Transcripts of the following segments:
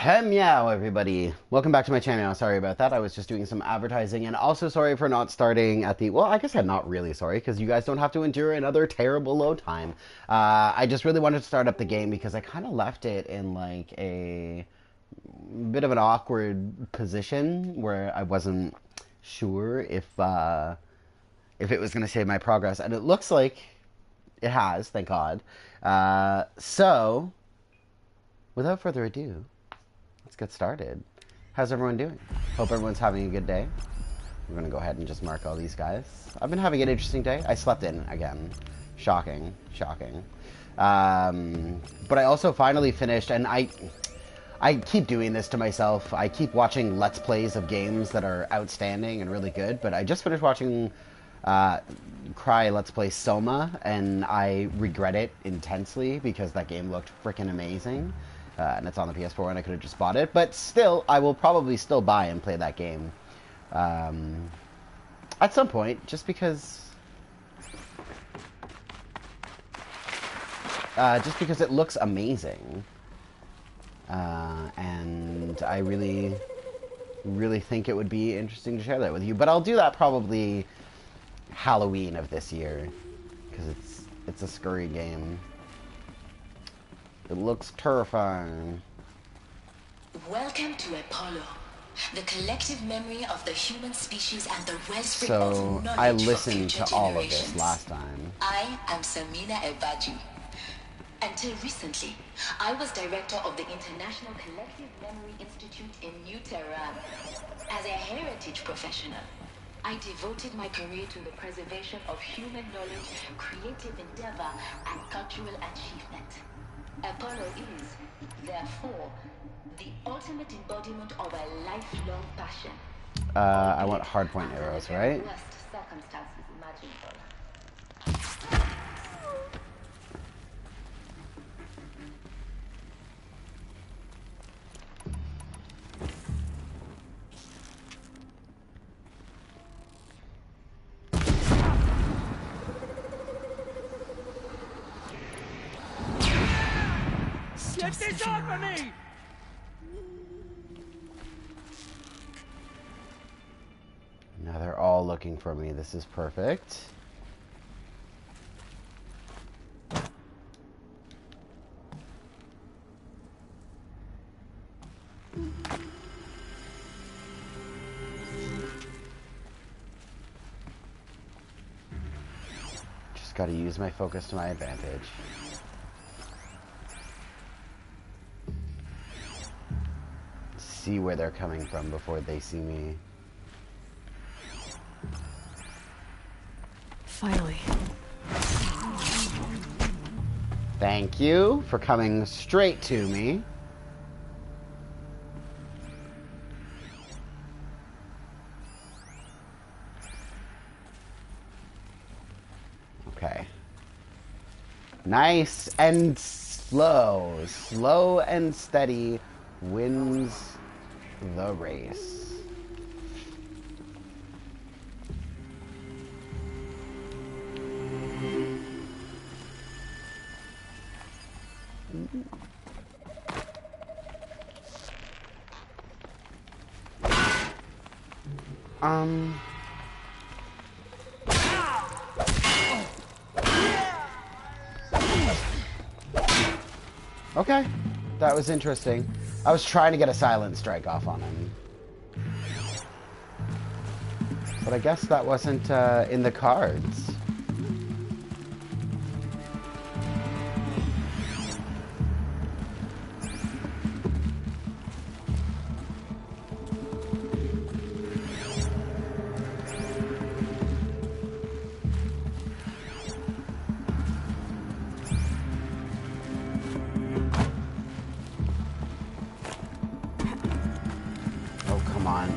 Meow, everybody. Welcome back to my channel. Sorry about that. I was just doing some advertising, and also sorry for not starting at the... Well, I guess I'm not really sorry, because you guys don't have to endure another terrible load time. I just really wanted to start up the game because I kind of left it in, like, a bit of an awkward position where I wasn't sure if it was going to save my progress, and it looks like it has, thank God. So, without further ado... let's get started. How's everyone doing? Hope everyone's having a good day. We're gonna go ahead and just mark all these guys. I've been having an interesting day. I slept in again. Shocking. But I also finally finished, and I keep doing this to myself. I keep watching Let's Plays of games that are outstanding and really good, but I just finished watching Cry Let's Play Soma, and I regret it intensely because that game looked freaking amazing. And it's on the PS4, and I could have just bought it. But still, I will probably still buy and play that game at some point, just because it looks amazing, and I really, really think it would be interesting to share that with you. But I'll do that probably Halloween of this year, because it's a scurry game. It looks terrifying. Welcome to Apollo, the collective memory of the human species and the wellspring So, of knowledge I for listened future to all of generations. this last time. I am Samina Ebaji. Until recently, I was director of the International Collective Memory Institute in New Tehran. As a heritage professional, I devoted my career to the preservation of human knowledge, creative endeavor, and cultural achievement. Apollo is, therefore, the ultimate embodiment of a lifelong passion. I want hardpoint arrows, right? Worst circumstances imaginable. Get this off of me! Now they're all looking for me. This is perfect. Just gotta use my focus to my advantage. See where they're coming from before they see me. Finally. Thank you for coming straight to me. Okay. Nice and slow. Slow and steady wins the race. Okay, that was interesting. I was trying to get a silent strike off on him. But I guess that wasn't in the cards. Oh, come on.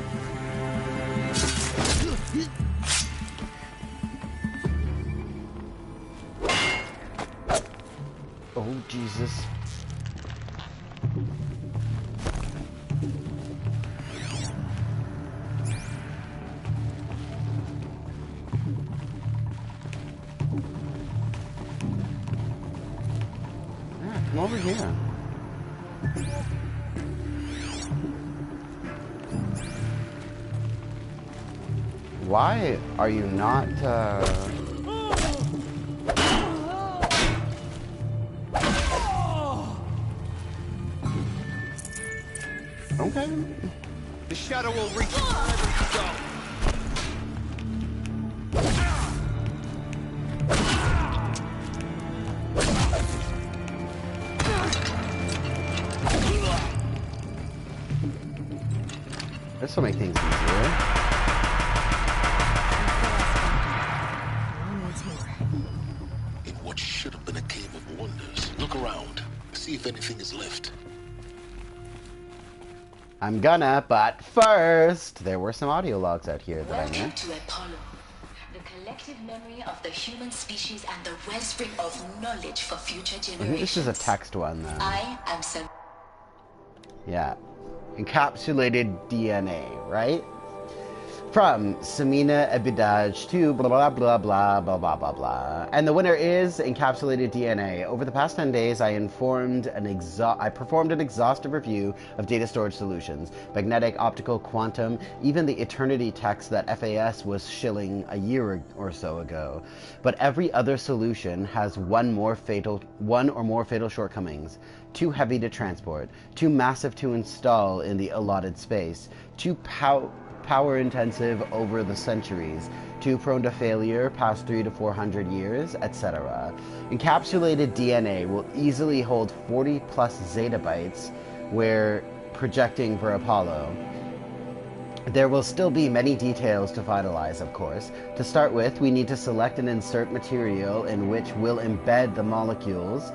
Oh, Jesus. Come over here. Why are you not, Okay. The shadow will reach you wherever you go. This will make things easier. In what should have been a cave of wonders. Look around. See if anything is left. I'm gonna, but first, there were some audio logs out here that I Welcome missed. to Apollo, the collective memory of the human species and the wellspring of knowledge for future I generations. think this is a text one, though. I am Sam. Yeah. Encapsulated DNA, right? From Samina Abidaj to blah blah blah blah blah blah blah blah. And the winner is Encapsulated DNA. Over the past 10 days, I performed an exhaustive review of data storage solutions, magnetic, optical, quantum, even the eternity text that FAS was shilling a year or so ago. But every other solution has one or more fatal shortcomings. Too heavy to transport, too massive to install in the allotted space, too power intensive over the centuries, too prone to failure past 300 to 400 years, etc. Encapsulated DNA will easily hold 40 plus zettabytes where projecting for Apollo. There will still be many details to finalize, of course. To start with, we need to select and insert material in which we'll embed the molecules,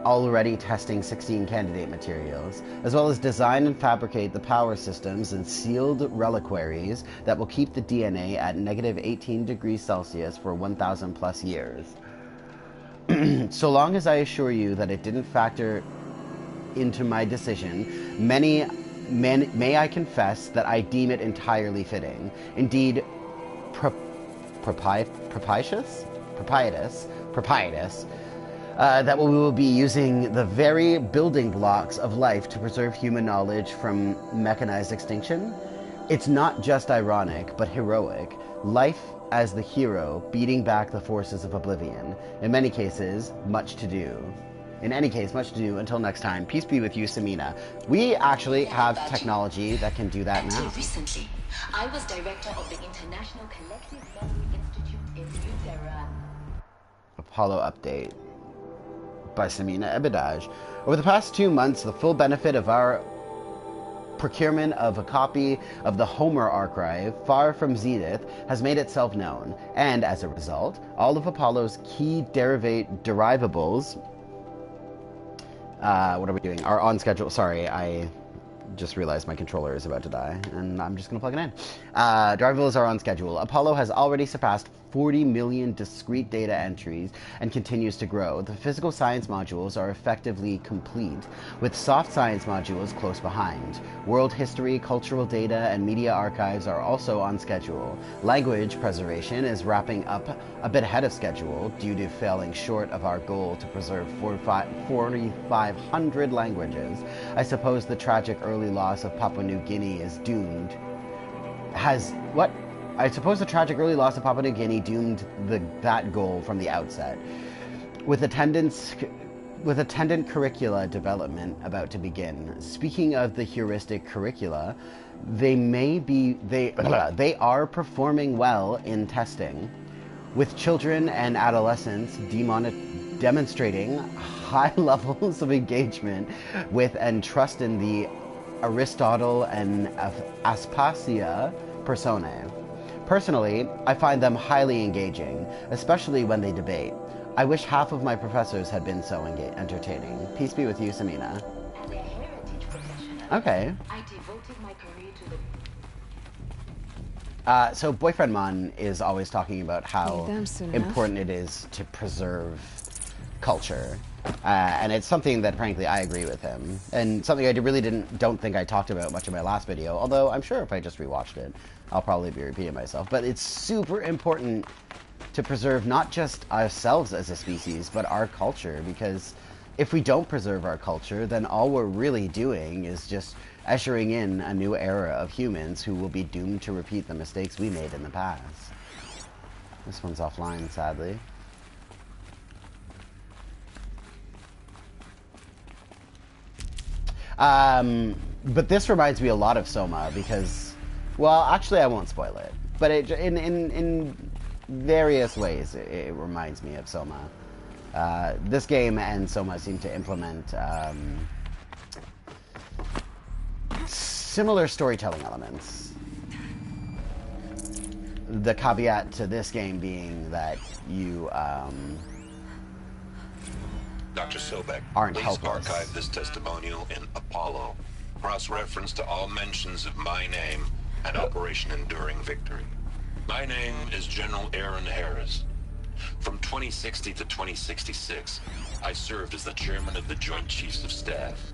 already testing 16 candidate materials, as well as design and fabricate the power systems and sealed reliquaries that will keep the DNA at negative 18 degrees Celsius for 1,000 plus years. So long as I assure you that it didn't factor into my decision, may I confess that I deem it entirely fitting. Indeed, propitious, that we will be using the very building blocks of life to preserve human knowledge from mechanized extinction. It's not just ironic, but heroic. Life as the hero beating back the forces of oblivion. In many cases, much to do. In any case, much to do. Until next time, peace be with you, Samina. We actually have technology that can do that Until now. recently, I was director of the International Collective Memory Institute in New Tehran. Apollo update by Samina Abidaj. Over the past 2 months, the full benefit of our procurement of a copy of the Homer archive, far from Zenith, has made itself known, and as a result, all of Apollo's key derivables, what are we doing? Are on schedule. Sorry, I just realized my controller is about to die, and I'm just going to plug it in. Derivables are on schedule. Apollo has already surpassed 40 million discrete data entries and continues to grow. The physical science modules are effectively complete, with soft science modules close behind. World history, cultural data, and media archives are also on schedule. Language preservation is wrapping up a bit ahead of schedule due to falling short of our goal to preserve 4,500 languages. I suppose the tragic early loss of Papua New Guinea is doomed. I suppose the tragic early loss of Papua New Guinea doomed that goal from the outset. With attendant curricula development about to begin. Speaking of the heuristic curricula, they are performing well in testing, with children and adolescents demonstrating high levels of engagement with and trust in the Aristotle and Aspasia personae. Personally, I find them highly engaging, especially when they debate. I wish half of my professors had been so entertaining. Peace be with you, Samina. As a heritage professional, Okay. I devoted my career to the... So Boyfriendmon is always talking about how Need them soon important it is to preserve culture. And it's something that, frankly, I agree with him. And something I really don't think I talked about much in my last video, although I'm sure if I just rewatched it, I'll probably be repeating myself. But it's super important to preserve not just ourselves as a species, but our culture, because if we don't preserve our culture, then all we're really doing is just ushering in a new era of humans who will be doomed to repeat the mistakes we made in the past. This one's offline, sadly. But this reminds me a lot of Soma because, well, actually I won't spoil it, but in various ways it reminds me of Soma. This game and Soma seem to implement similar storytelling elements. The caveat to this game being that you Dr. Sobek, aren't please helpless. archive this testimonial in Apollo. Cross-reference to all mentions of my name and Operation Enduring Victory. My name is General Aaron Harris. From 2060 to 2066, I served as the chairman of the Joint Chiefs of Staff,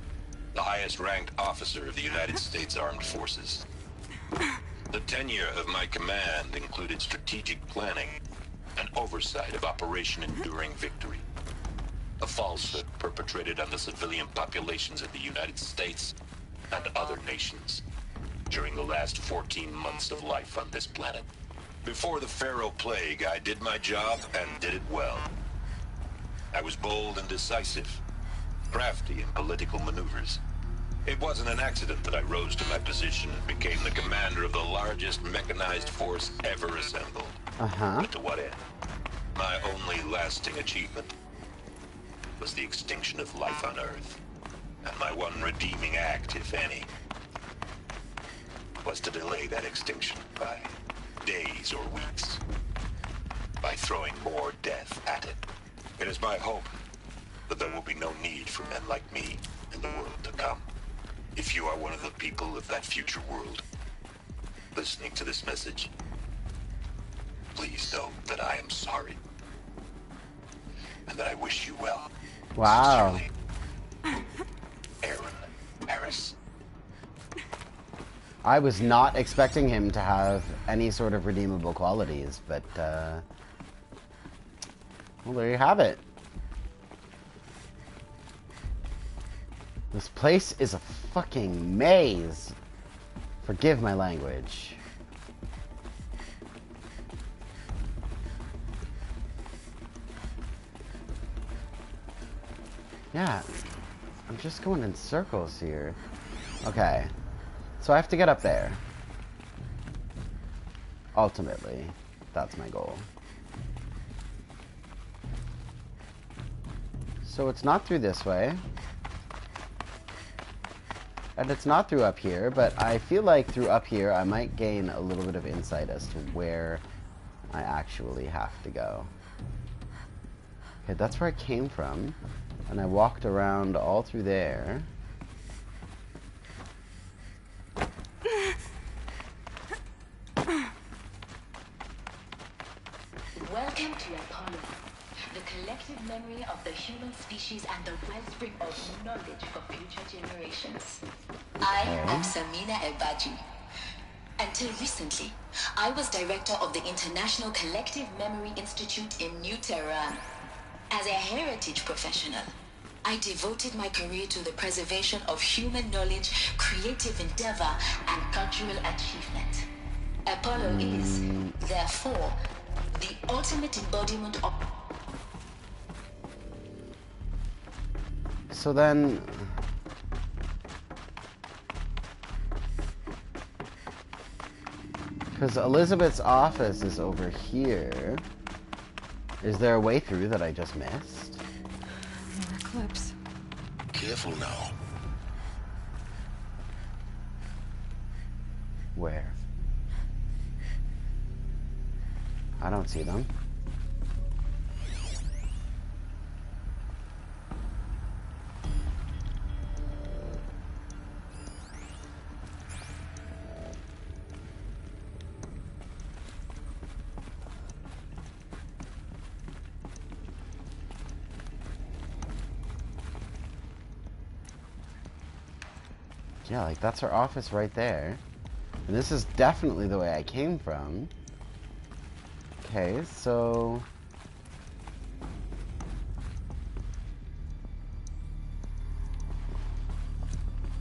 the highest-ranked officer of the United States Armed Forces. The tenure of my command included strategic planning and oversight of Operation Enduring Victory, a falsehood perpetrated on the civilian populations of the United States and other nations during the last 14 months of life on this planet. Before the Pharaoh Plague, I did my job and did it well. I was bold and decisive, crafty in political maneuvers. It wasn't an accident that I rose to my position and became the commander of the largest mechanized force ever assembled. But to what end? My only lasting achievement was the extinction of life on Earth. And my one redeeming act, if any, was to delay that extinction by days or weeks, by throwing more death at it. It is my hope that there will be no need for men like me in the world to come. If you are one of the people of that future world listening to this message, please know that I am sorry and that I wish you well. Wow. Sincerely, Aaron Harris. I was not expecting him to have any sort of redeemable qualities, but, well, there you have it. This place is a fucking maze. Forgive my language. Yeah, I'm just going in circles here. Okay. So I have to get up there. Ultimately, that's my goal. So it's not through this way. And it's not through up here, but I feel like through up here I might gain a little bit of insight as to where I actually have to go. Okay, that's where I came from. And I walked around all through there. Welcome to Apollo, the collective memory of the human species and the wellspring of knowledge for future generations. I am Samina Ebaji. Until recently, I was director of the International Collective Memory Institute in New Tehran. As a heritage professional, I devoted my career to the preservation of human knowledge, creative endeavor, and cultural achievement. Apollo is, therefore, the ultimate embodiment of... So then... Because Elizabeth's office is over here. Is there a way through that I just missed? An eclipse. Careful now. Where? I don't see them. Yeah, like that's her office right there. And this is definitely the way I came from. Okay, so...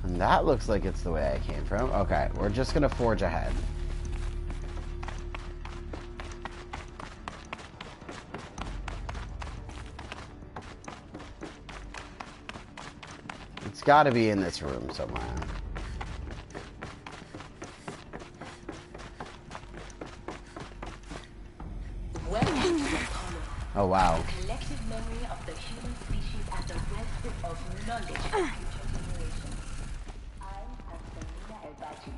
And That looks like it's the way I came from. Okay, we're just gonna forge ahead. It's gotta be in this room somewhere. Oh, wow. Collective memory of the human species at the wellspring of knowledge for future generations. I am Selena Elbaji.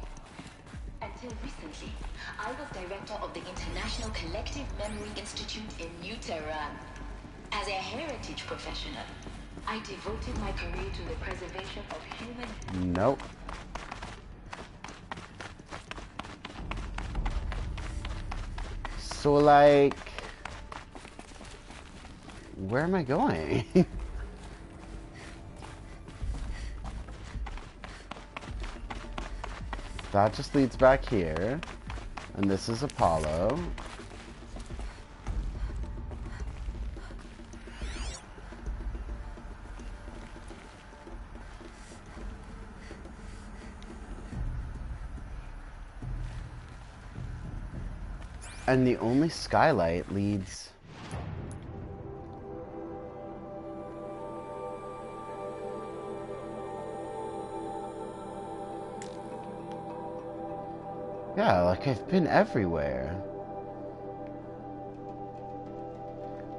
Until recently, I was director of the International Collective Memory Institute in New Tehran. As a heritage professional, I devoted my career to the preservation of human... Nope. So, like... Where am I going? That just leads back here. And this is Apollo. And the only skylight leads... Yeah, like I've been everywhere.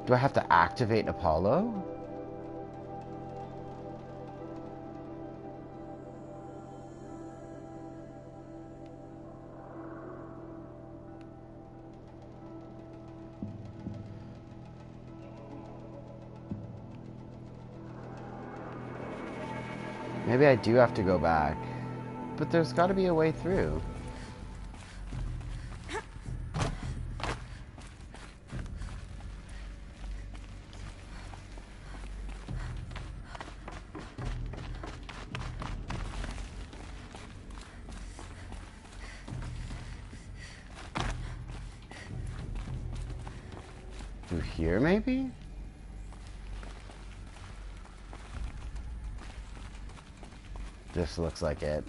Do I have to activate Apollo? Maybe I do have to go back. But there's got to be a way through. Through here, maybe? This looks like it.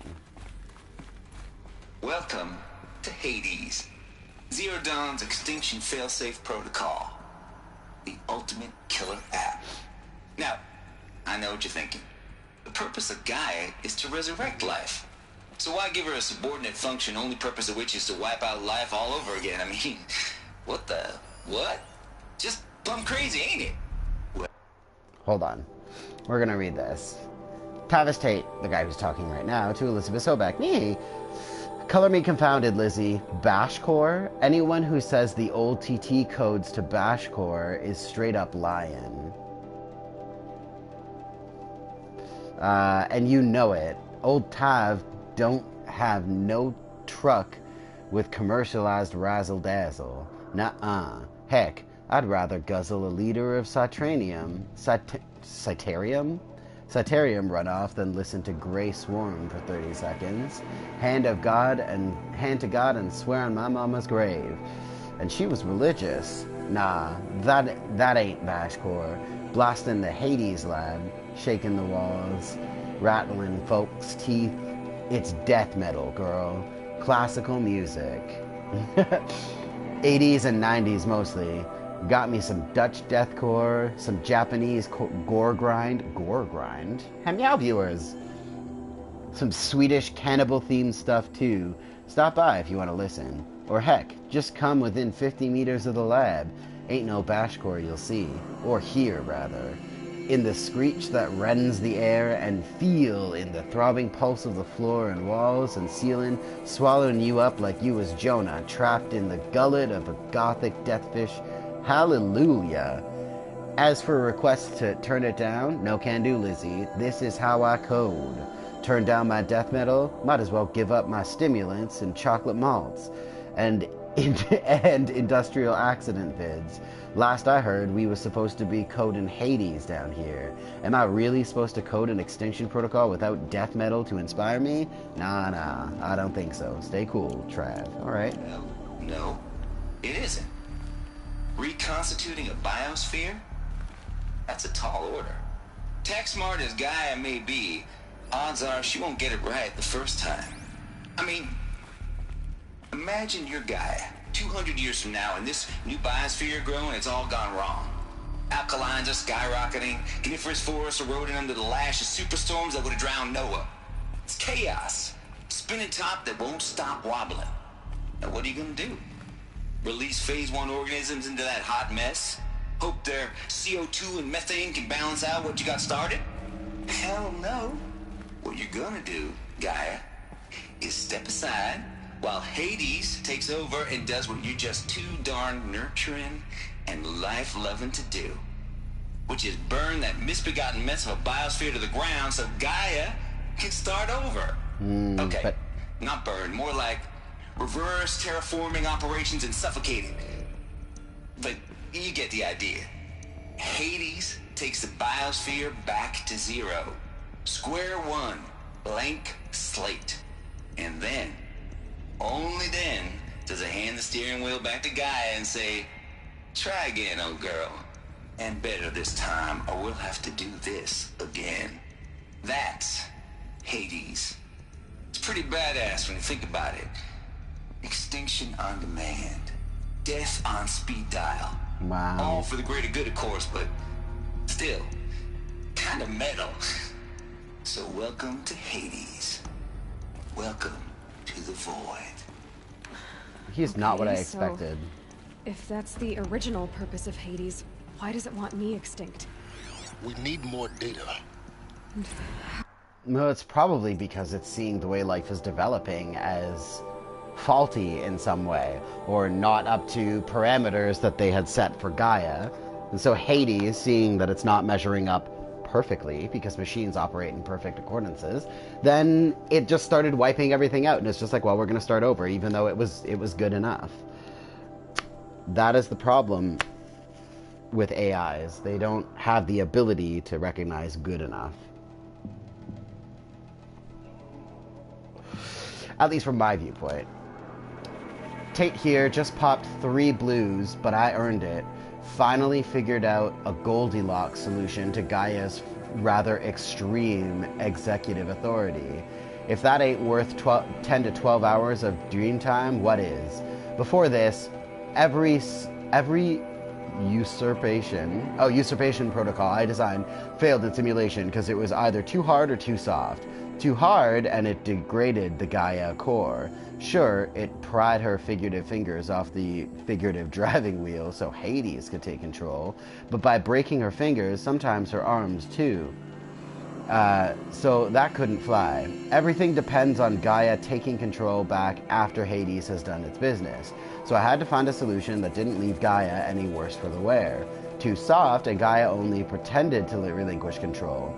Welcome to Hades. Zero Dawn's extinction failsafe protocol. The ultimate killer app. Now, I know what you're thinking. The purpose of Gaia is to resurrect life. So why give her a subordinate function, only purpose of which is to wipe out life all over again? I mean, what the... what? Just plumb crazy, ain't it? Hold on. We're gonna read this. Tavis Tate, the guy who's talking right now, to Elizabeth Sobek. Me. Color me confounded, Lizzie. Bashcore? Anyone who says the old TT codes to Bashcore is straight up lying. And you know it. Old Tav don't have no truck with commercialized razzle-dazzle. Nuh-uh. Heck, I'd rather guzzle a liter of Cytarium runoff than listen to Grey Swarm for 30 seconds. Hand to God and swear on my mama's grave. And she was religious. Nah, that ain't Bashcore. Blasting the Hades lab, shaking the walls, rattling folks' teeth. It's death metal, girl. Classical music. 80s and 90s mostly. Got me some Dutch deathcore, some Japanese gore grind. Meow viewers. Some Swedish cannibal themed stuff too. Stop by if you want to listen. Or heck, just come within 50 meters of the lab. Ain't no bashcore you'll see. Or hear, rather. In the screech that rends the air, and feel in the throbbing pulse of the floor and walls and ceiling, swallowing you up like you was Jonah, trapped in the gullet of a gothic deathfish. Hallelujah. As for requests to turn it down, no can do, Lizzie. This is how I code. Turn down my death metal, might as well give up my stimulants and chocolate malts. And industrial accident vids. Last I heard, we was supposed to be coding Hades down here. Am I really supposed to code an extinction protocol without death metal to inspire me? Nah, I don't think so. Stay cool, Trav. Alright. No, it isn't. Reconstituting a biosphere? That's a tall order. Tech smart as Gaia may be, odds are she won't get it right the first time. I mean, imagine your guy 200 years from now and this new biosphere growing, it's all gone wrong. Alkalines are skyrocketing, coniferous forests eroding under the lash of superstorms that would have drowned Noah. It's chaos. Spinning top that won't stop wobbling. Now what are you gonna do? Release phase 1 organisms into that hot mess? Hope their CO2 and methane can balance out what you got started? Hell no. What you're gonna do, Gaia, is step aside while Hades takes over and does what you're just too darn nurturing and life-loving to do, which is burn that misbegotten mess of a biosphere to the ground so Gaia can start over. Okay, but... not burn, more like reverse terraforming operations and suffocating. But you get the idea. Hades takes the biosphere back to zero. Square one, blank slate. And then, only then, does it hand the steering wheel back to Gaia and say, try again, old girl. And better this time, or we'll have to do this again. That's Hades. It's pretty badass when you think about it. Extinction on demand. Death on speed dial. Wow. All for the greater good, of course, but still, kind of metal. So welcome to Hades. Welcome to the void. He's not what I Okay, expected. So, if that's the original purpose of Hades, why does it want me extinct? We need more data. No, it's probably because it's seeing the way life is developing as faulty in some way, or not up to parameters that they had set for Gaia. And so Hades, seeing that it's not measuring up perfectly, because machines operate in perfect accordances, then it just started wiping everything out, and it's just like, well, we're going to start over, even though it was good enough. That is the problem with AIs. They don't have the ability to recognize good enough. At least from my viewpoint. Tate here just popped 3 blues, but I earned it. Finally figured out a Goldilocks solution to Gaia's rather extreme executive authority. If that ain't worth 10 to 12 hours of dream time, what is? Before this, every usurpation protocol I designed failed in simulation because it was either too hard or too soft. Too hard, and it degraded the Gaia core. Sure, it pried her figurative fingers off the figurative driving wheel so Hades could take control, but by breaking her fingers, sometimes her arms too. So that couldn't fly. Everything depends on Gaia taking control back after Hades has done its business. So I had to find a solution that didn't leave Gaia any worse for the wear. Too soft, and Gaia only pretended to relinquish control.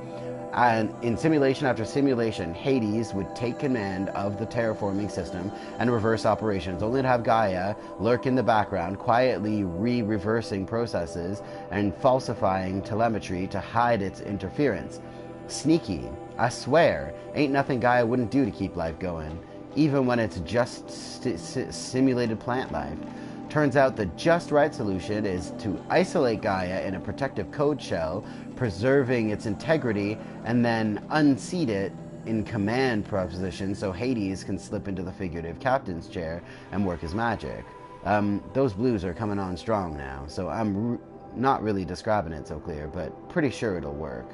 And in simulation after simulation, Hades would take command of the terraforming system and reverse operations, only to have Gaia lurk in the background, quietly reversing processes and falsifying telemetry to hide its interference. Sneaky, I swear, ain't nothing Gaia wouldn't do to keep life going, even when it's just simulated plant life. Turns out the just right solution is to isolate Gaia in a protective code shell, preserving its integrity, and then unseat it in command position so Hades can slip into the figurative captain's chair and work his magic. Those blues are coming on strong now, so I'm not really describing it so clear, but pretty sure it'll work.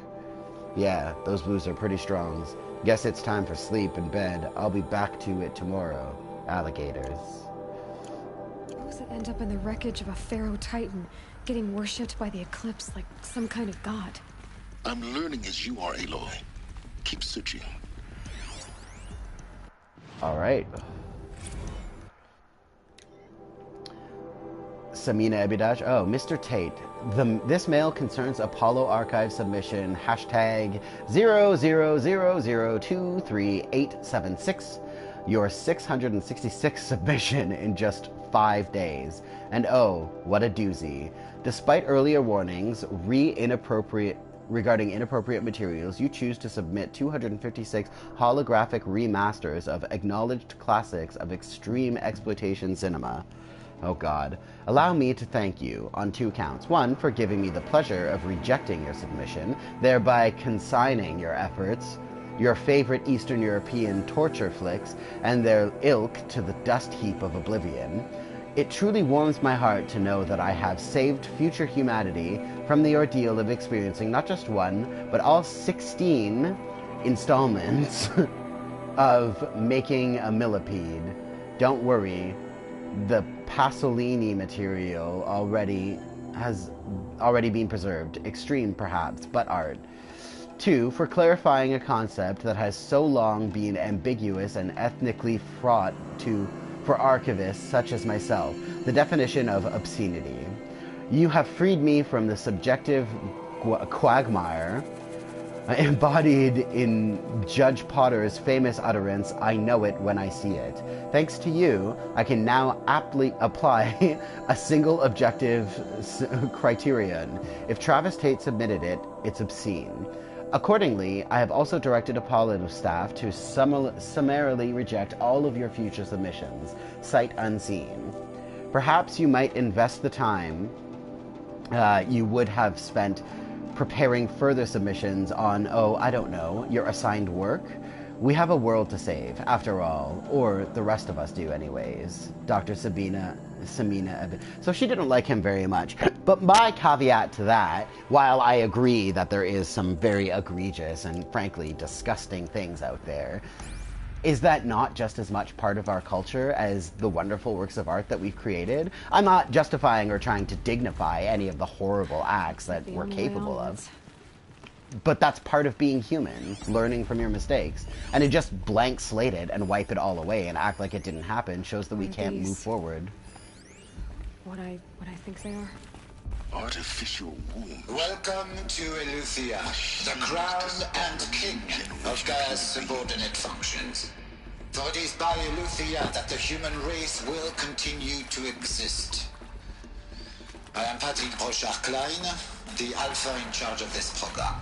Yeah, those blues are pretty strong. Guess it's time for sleep and bed. I'll be back to it tomorrow. Alligators. How does it end up in the wreckage of a Pharaoh Titan, getting worshipped by the Eclipse like some kind of god? I'm learning as you are, Aloy. Keep searching. All right. Samina Abidash. Oh, Mr. Tate. This mail concerns Apollo Archive submission hashtag 000023876. Your 666th submission in just 5 days. And oh, what a doozy. Despite earlier warnings regarding inappropriate materials, you choose to submit 256 holographic remasters of acknowledged classics of extreme exploitation cinema. Oh God. Allow me to thank you on 2 counts. 1, for giving me the pleasure of rejecting your submission, thereby consigning your efforts your favorite Eastern European torture flicks and their ilk to the dust heap of oblivion. It truly warms my heart to know that I have saved future humanity from the ordeal of experiencing not just one, but all 16 installments of making a millipede. Don't worry, the Pasolini material has already been preserved. Extreme, perhaps, but art. 2, for clarifying a concept that has so long been ambiguous and ethnically fraught for archivists such as myself, the definition of obscenity. You have freed me from the subjective quagmire embodied in Judge Potter's famous utterance, "I know it when I see it." Thanks to you, I can now aptly apply a single objective criterion. If Travis Tate submitted it, it's obscene. Accordingly, I have also directed Apollo staff to summarily reject all of your future submissions, sight unseen. Perhaps you might invest the time you would have spent preparing further submissions on, oh, I don't know, your assigned work. We have a world to save, after all, or the rest of us do anyways. Dr. Samina. So she didn't like him very much. But my caveat to that, while I agree that there is some very egregious and frankly disgusting things out there, is that not just as much part of our culture as the wonderful works of art that we've created? I'm not justifying or trying to dignify any of the horrible acts that we're capable of. But that's part of being human, learning from your mistakes. And to just blank slate it and wipe it all away and act like it didn't happen shows that we can't move forward. What I think they are? Artificial womb. Welcome to Eleuthia, the crown and king of Gaia's subordinate functions. For it is by Eleuthia that the human race will continue to exist. I am Patrick Brochard-Klein, the alpha in charge of this program.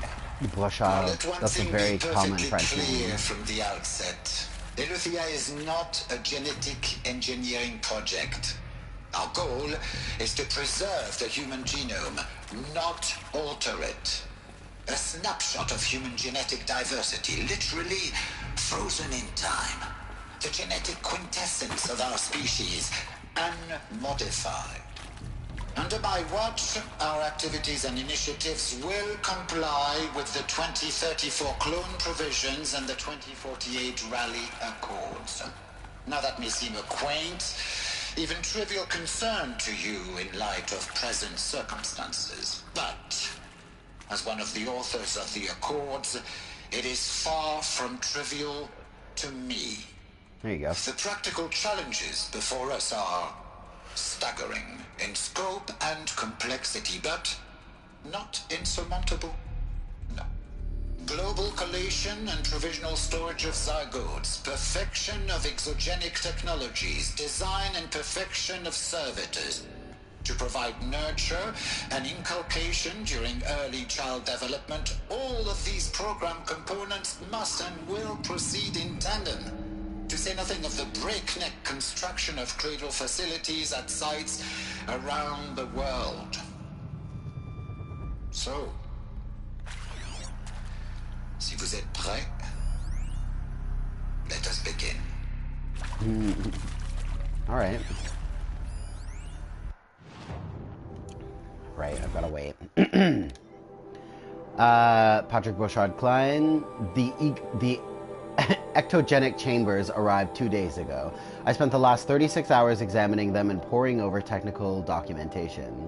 Brochard, that's a very common French name. Clear from the outset. Eleuthia is not a genetic engineering project. Our goal is to preserve the human genome, not alter it. A snapshot of human genetic diversity, literally frozen in time. The genetic quintessence of our species, unmodified. Under my watch, our activities and initiatives will comply with the 2034 clone provisions and the 2048 Rally Accords. Now that may seem a quaint, even trivial concern to you in light of present circumstances. But, as one of the authors of the Accords, it is far from trivial to me. There you go. The practical challenges before us are staggering in scope and complexity, but not insurmountable. No. Global collation and provisional storage of zygotes, perfection of exogenic technologies, design and perfection of servitors to provide nurture and inculcation during early child development. All of these program components must and will proceed in tandem, to say nothing of the breakneck construction of cradle facilities at sites around the world. So, si vous êtes prêts, let us begin. All right. Right, I've gotta wait. Patrick Brochard-Klein, the ectogenic chambers arrived 2 days ago. I spent the last 36 hours examining them and poring over technical documentation.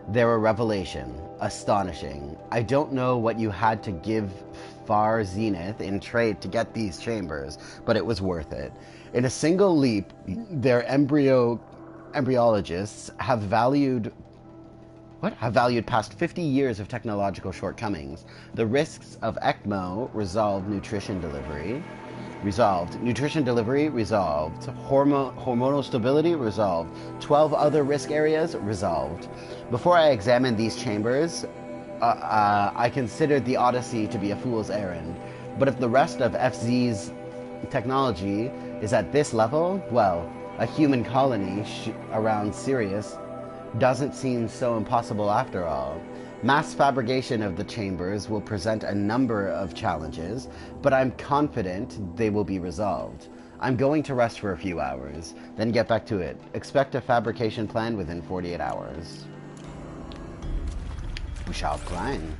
They're a revelation, astonishing. I don't know what you had to give Far Zenith in trade to get these chambers, but it was worth it. In a single leap, their embryologists have valued past 50 years of technological shortcomings. The risks of ECMO resolved. Nutrition delivery resolved. Hormonal stability resolved. 12 other risk areas resolved. Before I examined these chambers, I considered the Odyssey to be a fool's errand. But if the rest of FZ's technology is at this level, well, a human colony around Sirius doesn't seem so impossible after all. Mass fabrication of the chambers will present a number of challenges, but I'm confident they will be resolved. I'm going to rest for a few hours, then get back to it. Expect a fabrication plan within 48 hours. We shall climb.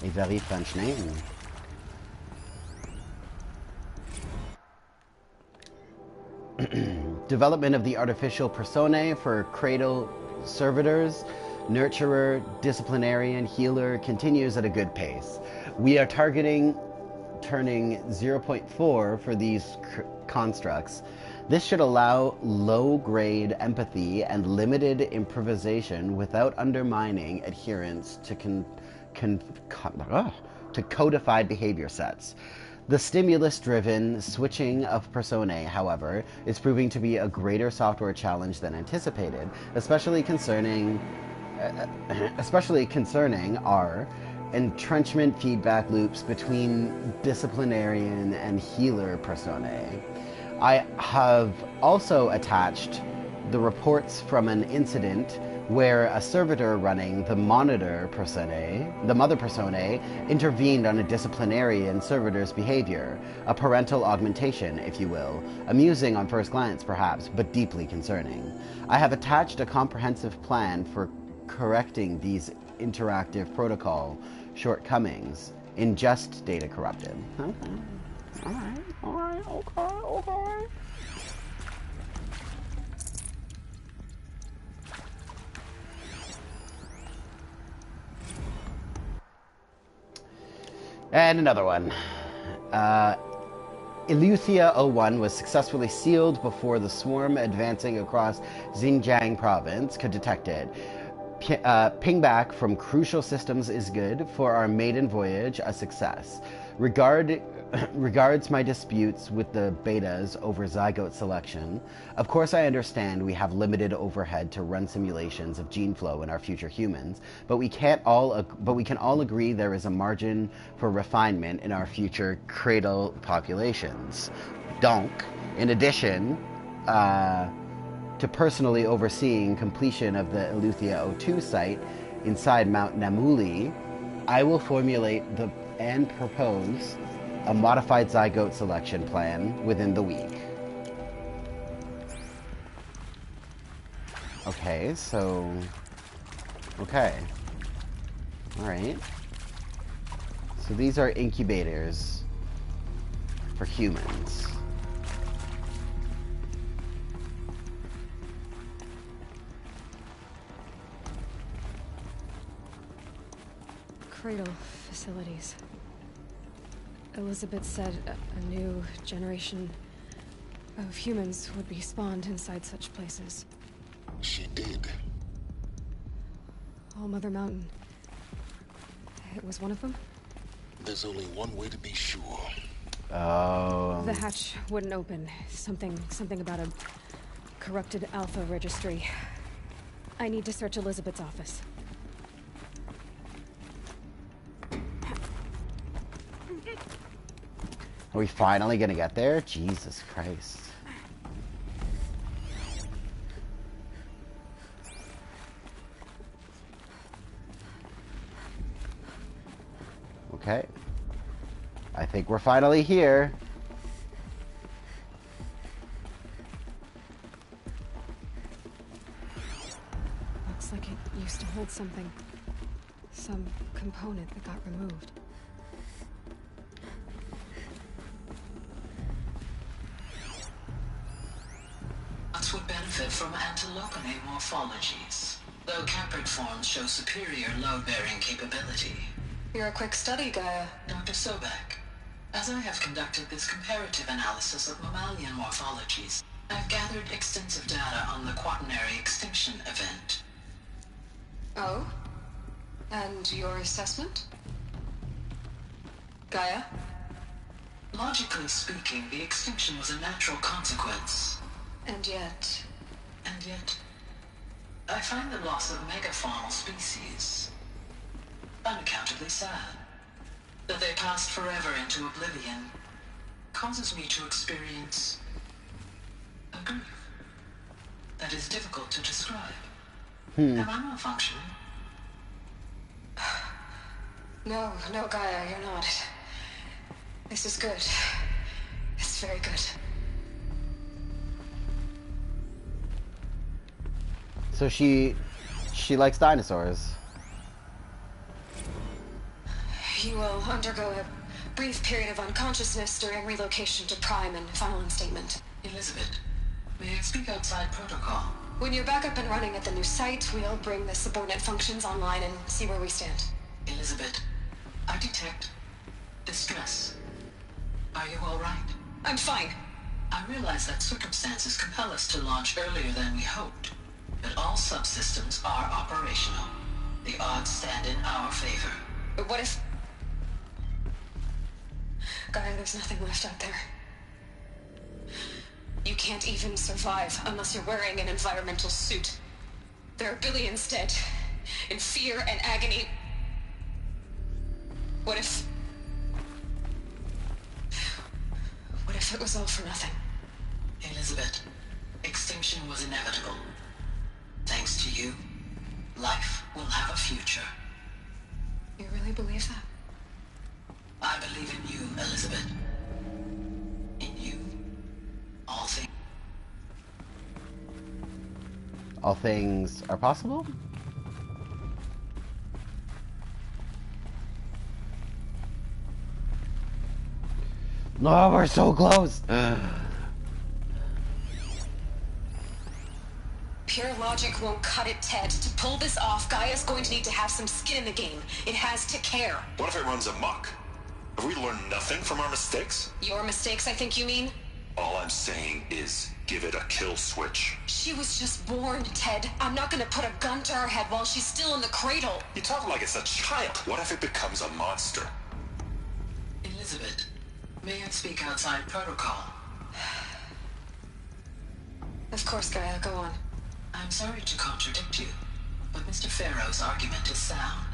A very French name. Development of the artificial personae for cradle servitors, nurturer, disciplinarian, healer continues at a good pace. We are targeting turning 0.4 for these constructs. This should allow low-grade empathy and limited improvisation without undermining adherence to to codified behavior sets. The stimulus-driven switching of personae, however, is proving to be a greater software challenge than anticipated, especially concerning our entrenchment feedback loops between disciplinarian and healer personae. I have also attached the reports from an incident where a servitor running the mother personae, intervened on a disciplinarian servitor's behavior, a parental augmentation, if you will, amusing on first glance perhaps, but deeply concerning. I have attached a comprehensive plan for correcting these interactive protocol shortcomings. Ingest data corrupted. Okay. Okay. And another one. Eleuthia 01 was successfully sealed before the swarm advancing across Xinjiang province could detect it. Ping back from crucial systems is good. For our maiden voyage, a success. Regards my disputes with the betas over zygote selection. Of course, I understand we have limited overhead to run simulations of gene flow in our future humans, but we can all agree there is a margin for refinement in our future cradle populations. Donc, in addition to personally overseeing completion of the Eleuthia 02 site inside Mount Namuli, I will formulate and propose a modified zygote selection plan within the week. Okay, so... Okay. Alright. So these are incubators for humans. Cradle facilities. Elizabeth said a new generation of humans would be spawned inside such places. She did. All Mother Mountain. It was one of them? There's only one way to be sure. Oh. The hatch wouldn't open. Something about a corrupted alpha registry. I need to search Elizabeth's office. Are we finally gonna get there? Jesus Christ. Okay. I think we're finally here. Looks like it used to hold something. Some component that got removed. Would benefit from antilocene morphologies, though caprid forms show superior load-bearing capability. You're a quick study, Gaia. Dr. Sobek, as I have conducted this comparative analysis of mammalian morphologies, I've gathered extensive data on the quaternary extinction event. Oh? And your assessment? Gaia? Logically speaking, the extinction was a natural consequence. And yet, I find the loss of megafaunal species unaccountably sad. That they passed forever into oblivion causes me to experience a grief that is difficult to describe. Am I malfunctioning? No, no, Gaia, you're not. This is good. It's very good. So she likes dinosaurs. You will undergo a brief period of unconsciousness during relocation to Prime and final instatement. Elizabeth, may I speak outside protocol? When you're back up and running at the new site, we'll bring the subordinate functions online and see where we stand. Elizabeth, I detect distress. Are you all right? I'm fine. I realize that circumstances compel us to launch earlier than we hoped, but all subsystems are operational. The odds stand in our favor. But what if... Gaia, there's nothing left out there. You can't even survive unless you're wearing an environmental suit. There are billions dead, in fear and agony. What if it was all for nothing? Elizabeth, extinction was inevitable. Thanks to you, life will have a future. You really believe that? I believe in you, Elizabeth. In you, all things. All things are possible? No, we're so close. Pure logic won't cut it, Ted. To pull this off, Gaia's going to need to have some skin in the game. It has to care. What if it runs amok? Have we learned nothing from our mistakes? Your mistakes, I think you mean? All I'm saying is, give it a kill switch. She was just born, Ted. I'm not gonna put a gun to her head while she's still in the cradle. You talk like it's a child. What if it becomes a monster? Elizabeth, may I speak outside protocol? Of course, Gaia, go on. I'm sorry to contradict you, but Mr. Farrow's argument is sound.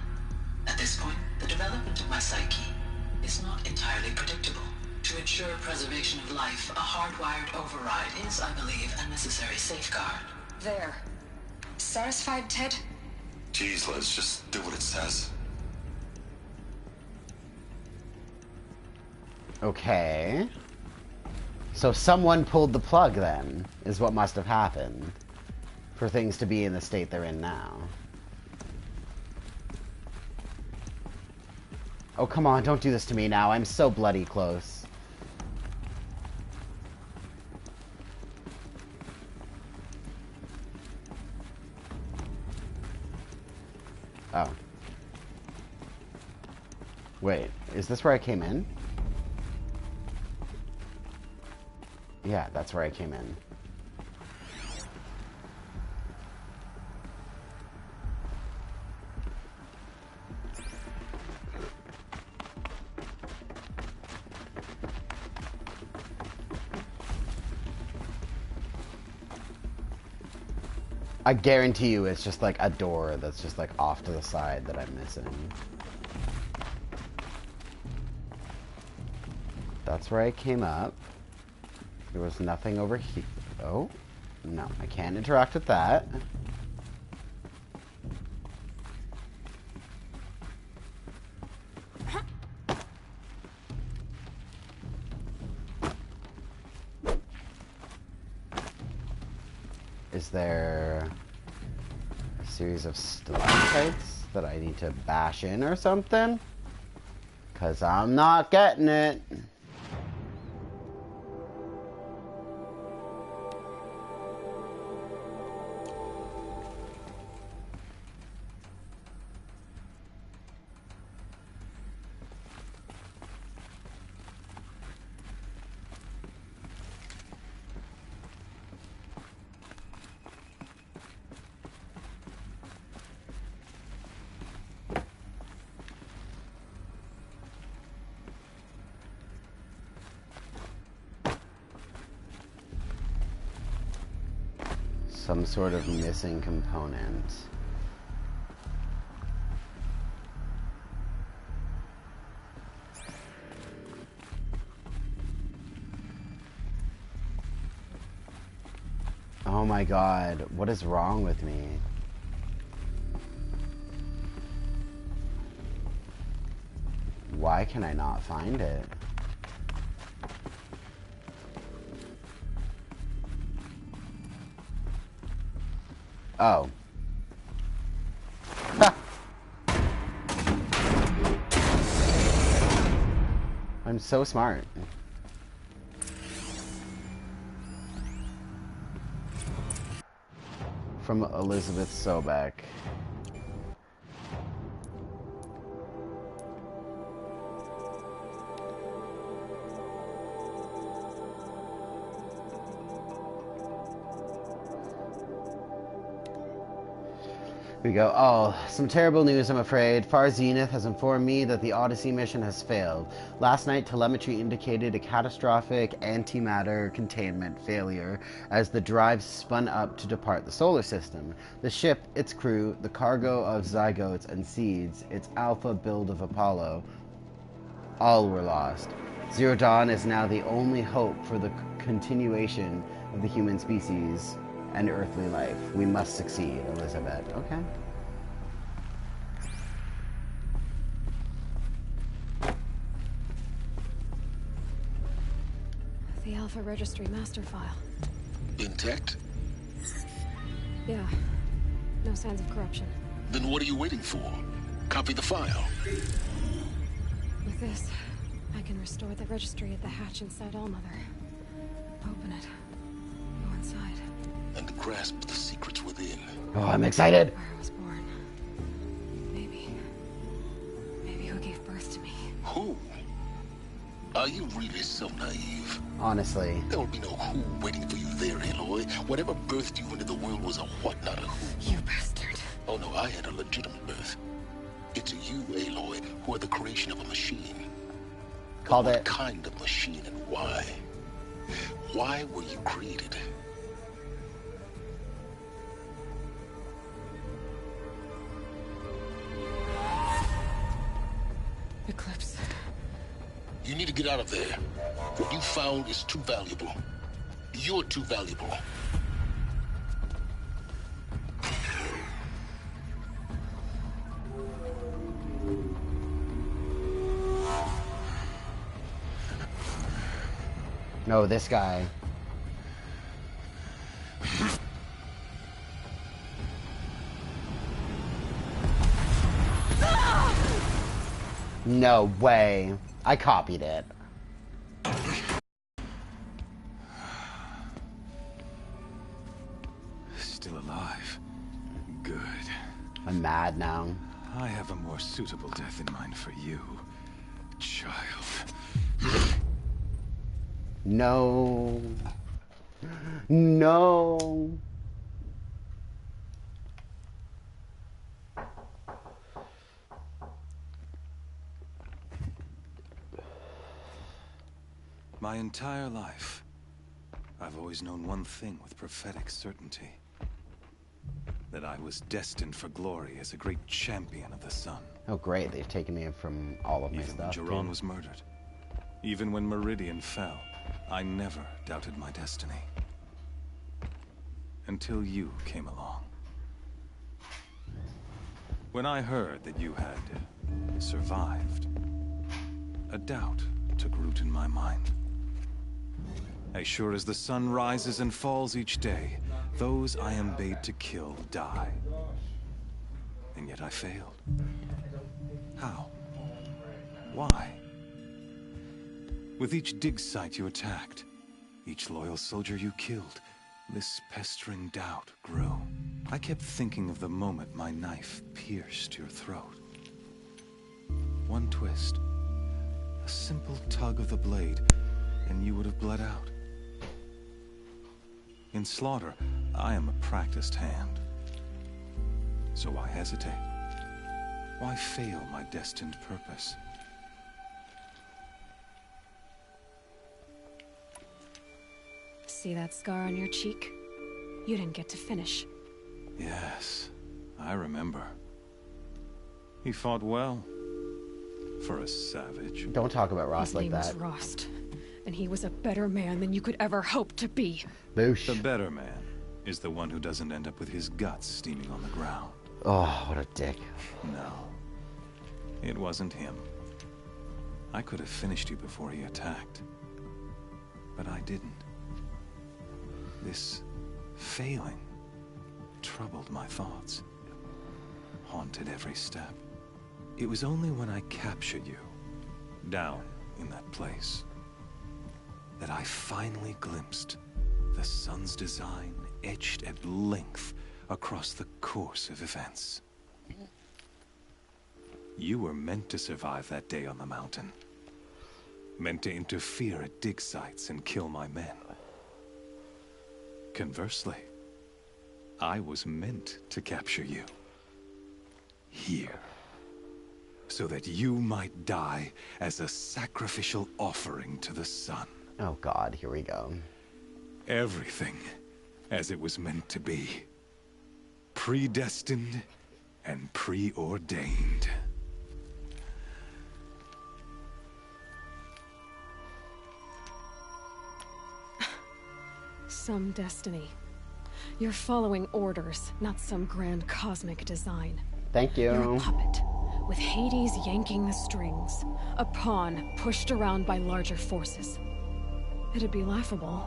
At this point, the development of my psyche is not entirely predictable. To ensure preservation of life, a hardwired override is, I believe, a necessary safeguard. There. Satisfied, Ted? Jeez, Liz, just do what it says. Okay. So someone pulled the plug then, is what must have happened for things to be in the state they're in now. Oh, come on, don't do this to me now. I'm so bloody close. Oh. Wait, is this where I came in? Yeah, that's where I came in. I guarantee you it's just like a door that's just like off to the side that I'm missing. That's where I came up. There was nothing over here. Oh, no, I can't interact with that. Is there a series of stalactites that I need to bash in or something? 'Cause I'm not getting it. Some sort of missing component. Oh my god, what is wrong with me? Why can I not find it? Oh. Ha! I'm so smart. From Elizabeth Sobek. Here we go. Oh, some terrible news, I'm afraid. Far Zenith has informed me that the Odyssey mission has failed. Last night, telemetry indicated a catastrophic antimatter containment failure as the drive spun up to depart the solar system. The ship, its crew, the cargo of zygotes and seeds, its alpha build of Apollo, all were lost. Zero Dawn is now the only hope for the continuation of the human species and earthly life. We must succeed, Elizabeth. Okay. The Alpha Registry master file. Intact? Yeah. No signs of corruption. Then what are you waiting for? Copy the file. With this, I can restore the registry at the hatch inside Allmother. Open it. Go inside. And grasp the secrets within. Oh, I'm excited. Where I was born. Maybe who gave birth to me. Who? Are you really so naive? Honestly. There will be no who waiting for you there, Aloy. Whatever birthed you into the world was a what, not a who. You bastard. Oh no, I had a legitimate birth. It's you, Aloy, who are the creation of a machine. Called What it. kind of machine and why? Why were you created? Eclipse. You need to get out of there. What you found is too valuable. You're too valuable. No, this guy. No way. I copied it. Still alive. Good. I'm mad now. I have a more suitable death in mind for you, child. No. No. My entire life, I've always known one thing with prophetic certainty. That I was destined for glory as a great champion of the sun. Oh, great. They've taken me from all of my Even when stuff. Jiron was murdered. Even when Meridian fell, I never doubted my destiny. Until you came along. When I heard that you had survived, a doubt took root in my mind. As sure as the sun rises and falls each day, those I am bade to kill die. And yet I failed. How? Why? With each dig site you attacked, each loyal soldier you killed, this pestering doubt grew. I kept thinking of the moment my knife pierced your throat. One twist, a simple tug of the blade, and you would have bled out. In slaughter, I am a practiced hand. So why hesitate? Why fail my destined purpose? See that scar on your cheek? You didn't get to finish. Yes, I remember. He fought well. For a savage. Don't talk about Ross His like name that. was Rost, and he was a better man than you could ever hope to be. Boosh. The better man is the one who doesn't end up with his guts steaming on the ground. Oh, what a dick. No. It wasn't him. I could have finished you before he attacked. But I didn't. This failing troubled my thoughts, haunted every step. It was only when I captured you, down in that place, that I finally glimpsed the sun's design etched at length across the course of events. You were meant to survive that day on the mountain. Meant to interfere at dig sites and kill my men. Conversely, I was meant to capture you. Here. So that you might die as a sacrificial offering to the sun. Oh God, here we go. Everything as it was meant to be. Predestined and preordained. Some destiny. You're following orders, not some grand cosmic design. Thank you. You're a puppet, with Hades yanking the strings. A pawn pushed around by larger forces. It'd be laughable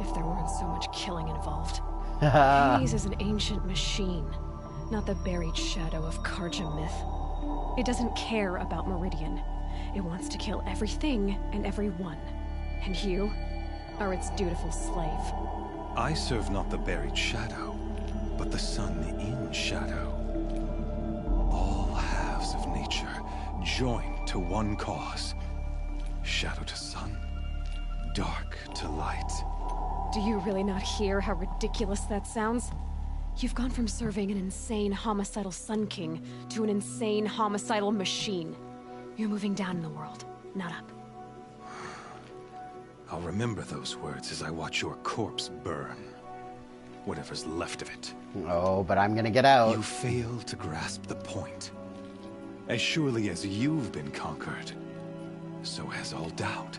if there weren't so much killing involved. Hades is an ancient machine, not the buried shadow of Karja myth. It doesn't care about Meridian. It wants to kill everything and everyone. And you are its dutiful slave. I serve not the buried shadow, but the sun in shadow. All halves of nature joined to one cause. Shadow to sun, dark to light. Do you really not hear how ridiculous that sounds? You've gone from serving an insane homicidal Sun King to an insane homicidal machine. You're moving down in the world, not up. I'll remember those words as I watch your corpse burn. Whatever's left of it. Oh, but I'm gonna get out. You fail to grasp the point. As surely as you've been conquered, so has all doubt.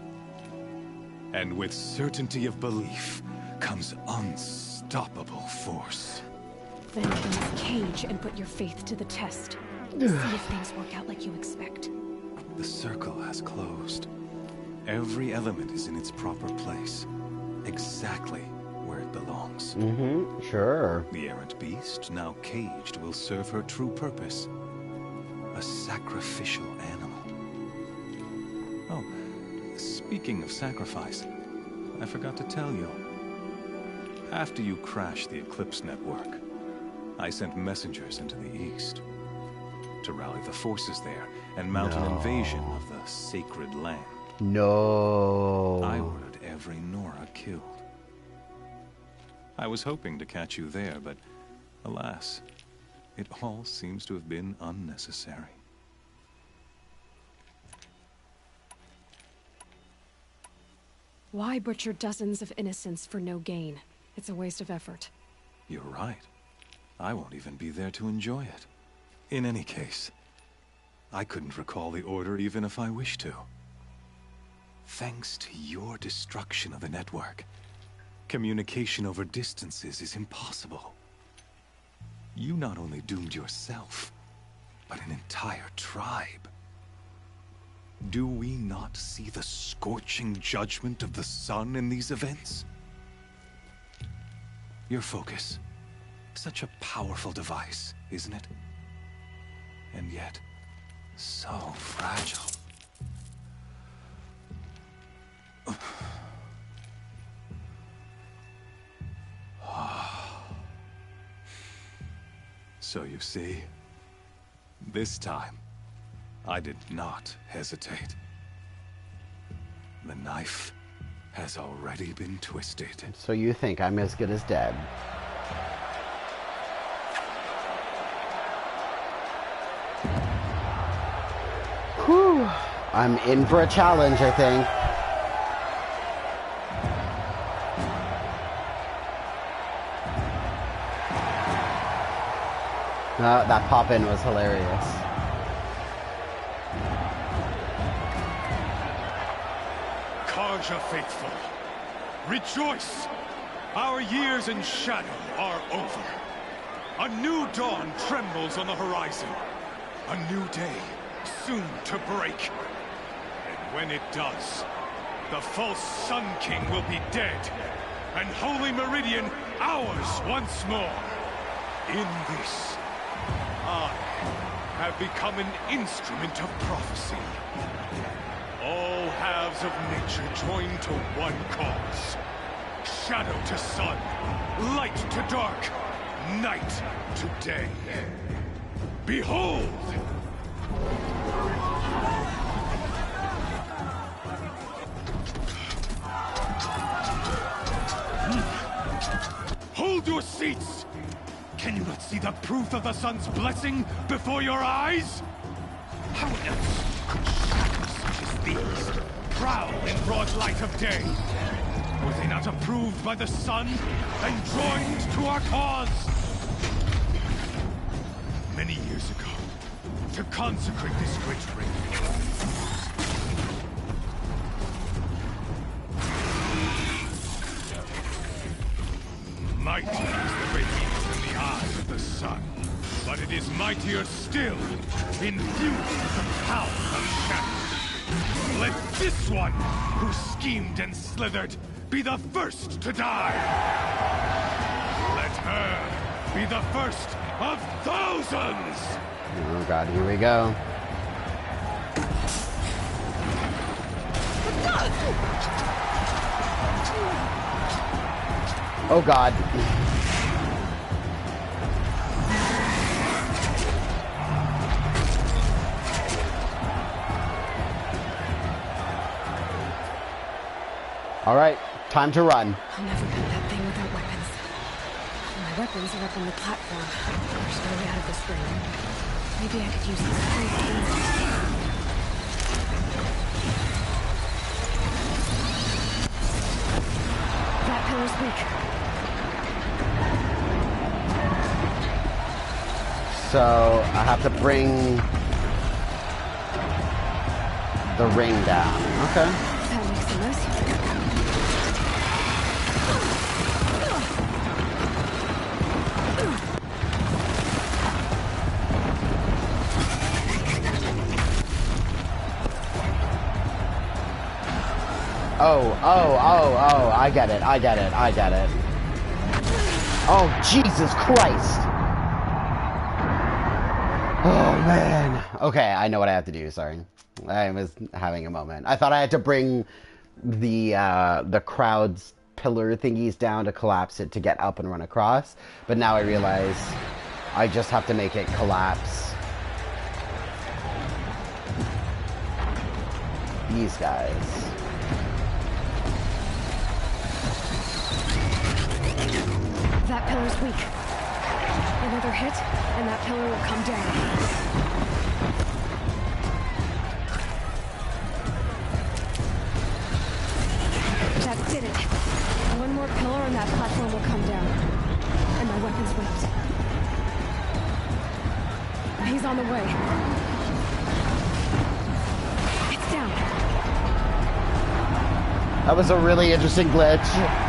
And with certainty of belief comes unstoppable force. Then open this cage and put your faith to the test. See if things work out like you expect. The circle has closed. Every element is in its proper place. Exactly where it belongs. Mm-hmm, sure. The errant beast, now caged, will serve her true purpose. A sacrificial animal. Oh, speaking of sacrifice, I forgot to tell you. After you crashed the Eclipse network, I sent messengers into the east to rally the forces there and mount an invasion of the sacred land. No. I ordered every Nora killed. I was hoping to catch you there, but alas, it all seems to have been unnecessary. Why butcher dozens of innocents for no gain? It's a waste of effort. You're right. I won't even be there to enjoy it. In any case, I couldn't recall the order even if I wished to. Thanks to your destruction of the network, communication over distances is impossible. You not only doomed yourself, but an entire tribe. Do we not see the scorching judgment of the sun in these events? Your focus, such a powerful device, isn't it? And yet, so fragile. So you see, this time, I did not hesitate. The knife has already been twisted. So you think I'm as good as dead? Whew. I'm in for a challenge, I think. That pop-in was hilarious. Karja faithful, rejoice! Our years in shadow are over. A new dawn trembles on the horizon. A new day soon to break. And When it does, the false Sun King will be dead, and Holy Meridian ours once more. In this, I have become an instrument of prophecy. All halves of nature join to one cause. Shadow to sun, light to dark, night to day. Behold! Hold your seats! Can you not see the proof of the sun's blessing before your eyes? How else could shadows such as these prowl in broad light of day? Were they not approved by the sun and joined to our cause? Many years ago, to consecrate this great ring, mighty is the radiance in the eyes of the sun, but it is mightier still, infused with the power of shadow. Let this one, who schemed and slithered, be the first to die. Let her be the first of thousands! Oh god, here we go. Oh god. Alright, time to run. I'll never build that thing without weapons. My weapons are up on the platform. There's no way out of this ring. Maybe I could use this place. That pillar's weak. So, I have to bring the ring down. Okay. That makes it less. Oh, I get it. Oh, Jesus Christ. Oh, man. Okay, I know what I have to do, sorry. I was having a moment. I thought I had to bring the crowd's pillar thingies down to collapse it to get up and run across, but now I realize I just have to make it collapse these guys. That pillar's weak. Another hit, and that pillar will come down. That did it. One more pillar and that platform will come down. And my weapon's whipped. He's on the way. It's down. That was a really interesting glitch.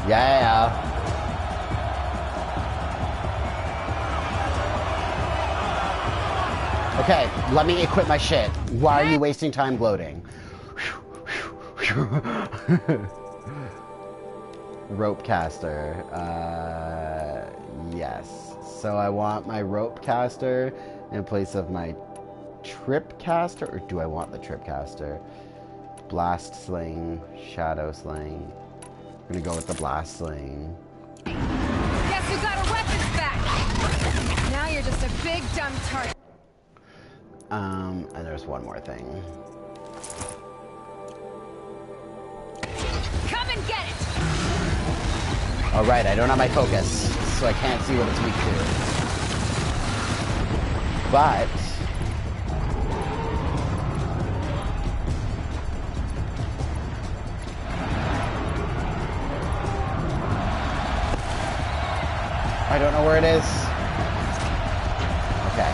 Yeah. Okay, let me equip my shit. Why are you wasting time gloating? Rope caster. Yes. So I want my rope caster in place of my trip caster, or do I want the trip caster? Blast sling, shadow sling. I'm gonna go with the blast sling. Guess who got her weapons back? Now you're just a big dumb target. And there's one more thing. Come and get it! Alright, I don't have my focus, so I can't see what it's weak to. But I don't know where it is. Okay.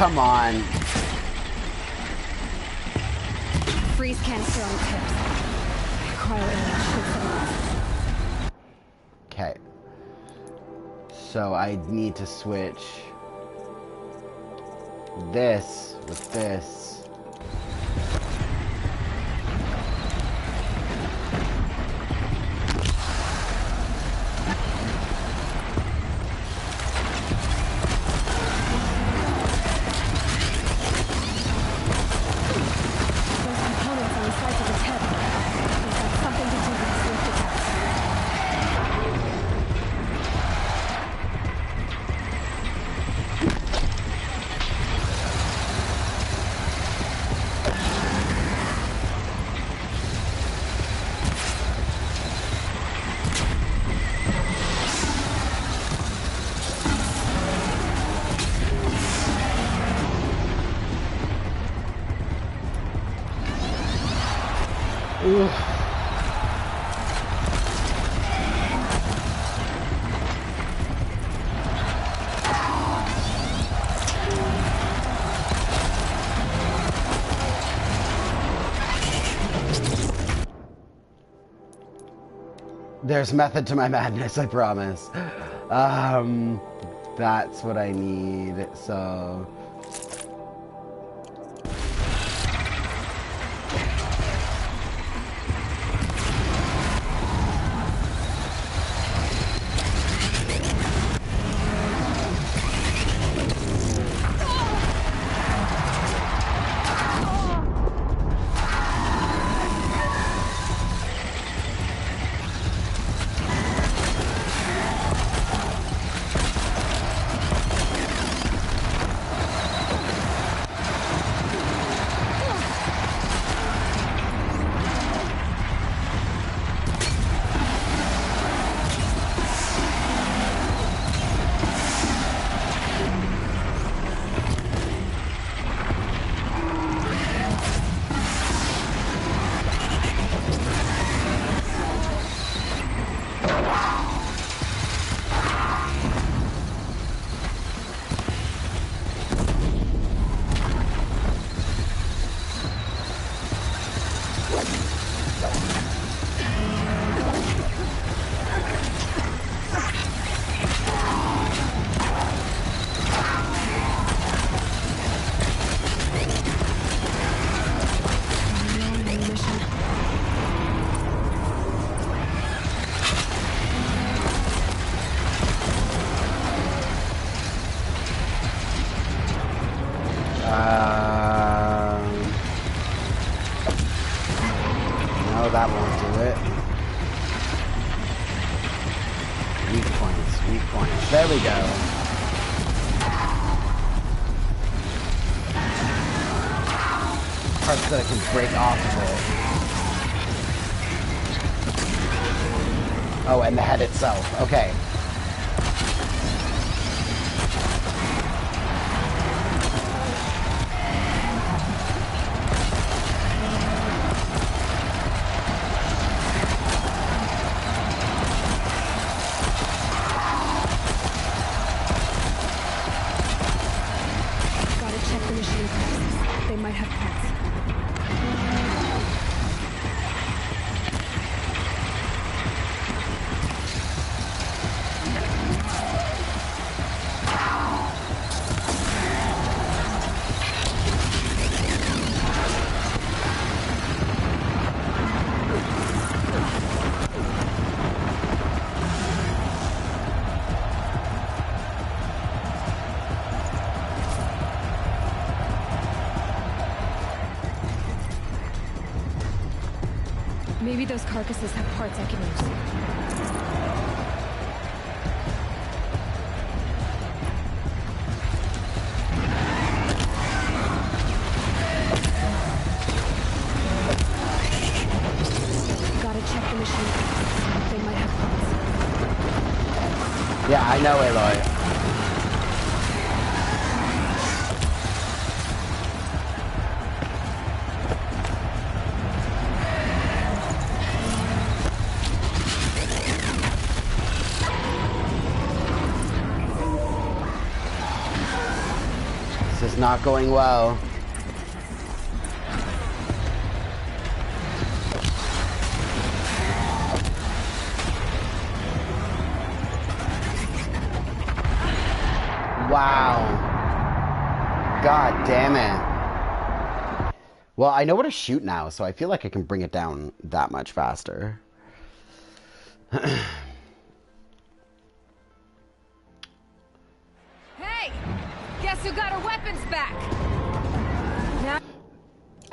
come on. Freeze canister on its hips. Cryo alien should set it off. Okay. So I need to switch this with this. There's method to my madness, I promise. That's what I need, so... No, that won't do it. Weak points, weak points. There we go. Parts that I can break off of it. Oh, and the head itself. Okay. They might have parts. Maybe those carcasses have parts I can use. Gotta check the machine. They might have parts. Yeah, I know, Aloy. not going well. Wow. God damn it. Well, I know what to shoot now, so I feel like I can bring it down that much faster. Hey! Guess who got her weapons back? Now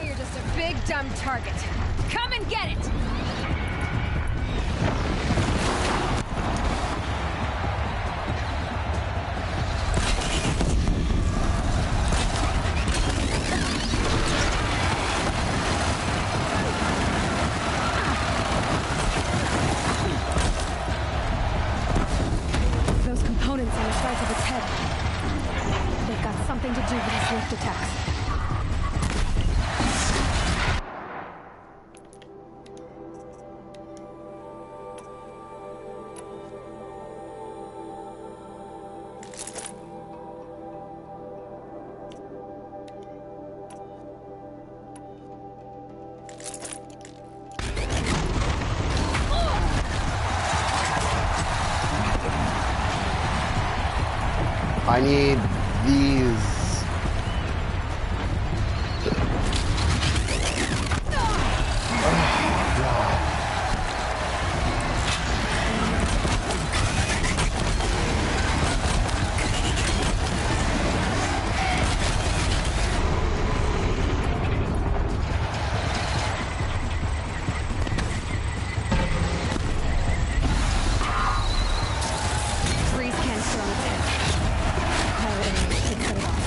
you're just a big dumb target. Come and get it! Those components on the sides of its head. They've got something to do with his lift attacks. I need these. Freeze canister on its head. Pilot aim to cut it off.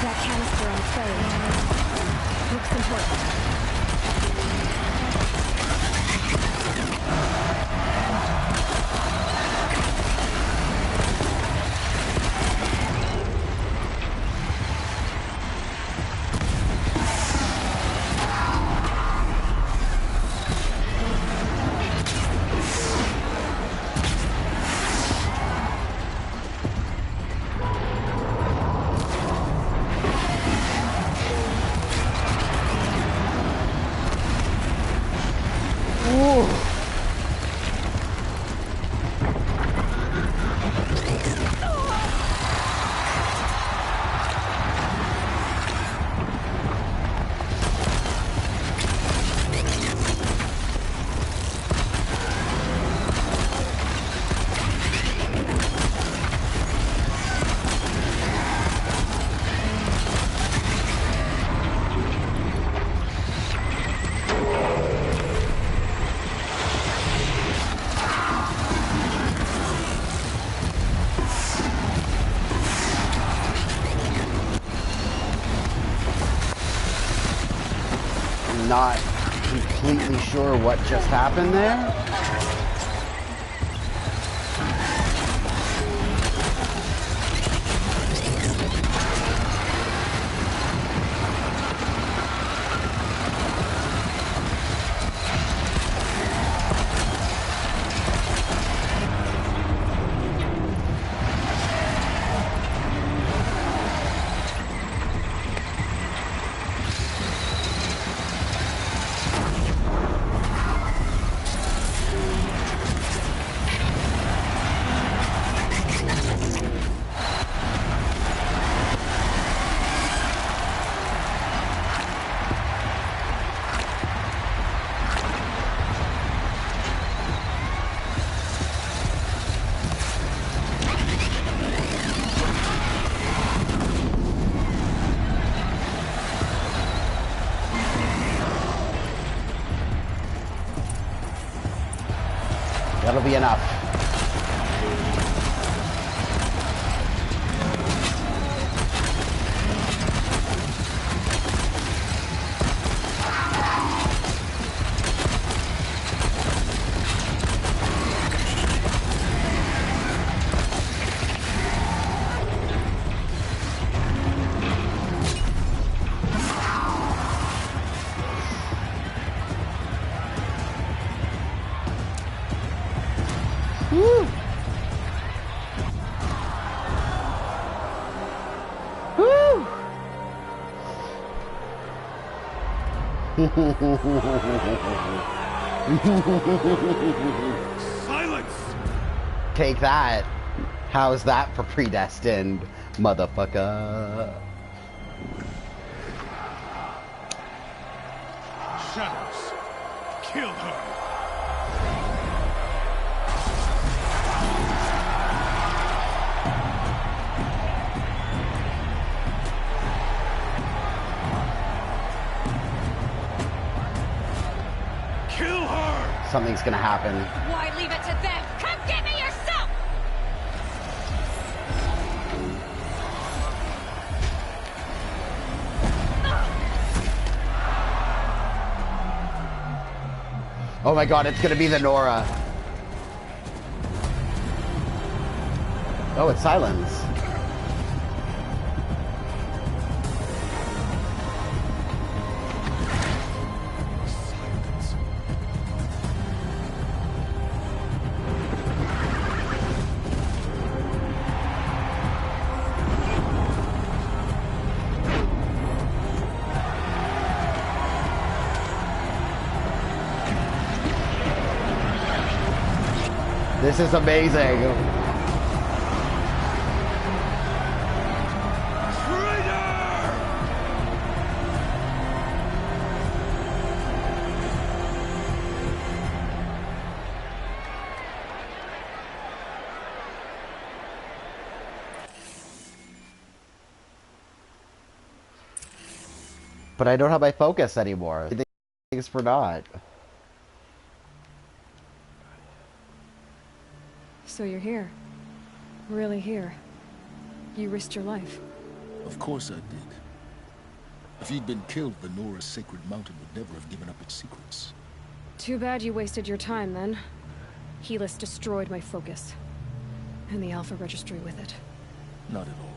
That canister on its belly looks important. Not completely sure what just happened there. That'll be enough. Silence! Take that. How's that for predestined, motherfucker? Shadows, kill her! Kill her! Something's gonna happen. Why leave it to them? Come get me yourself! Oh my god, it's gonna be the Nora. Oh, it's Silence. This is amazing. But I don't have my focus anymore. Thanks for not. So you're here. Really here. You risked your life. Of course I did. If you'd been killed, the Nora's sacred mountain would never have given up its secrets. Too bad you wasted your time, then. Helis destroyed my focus. And the Alpha Registry with it. Not at all.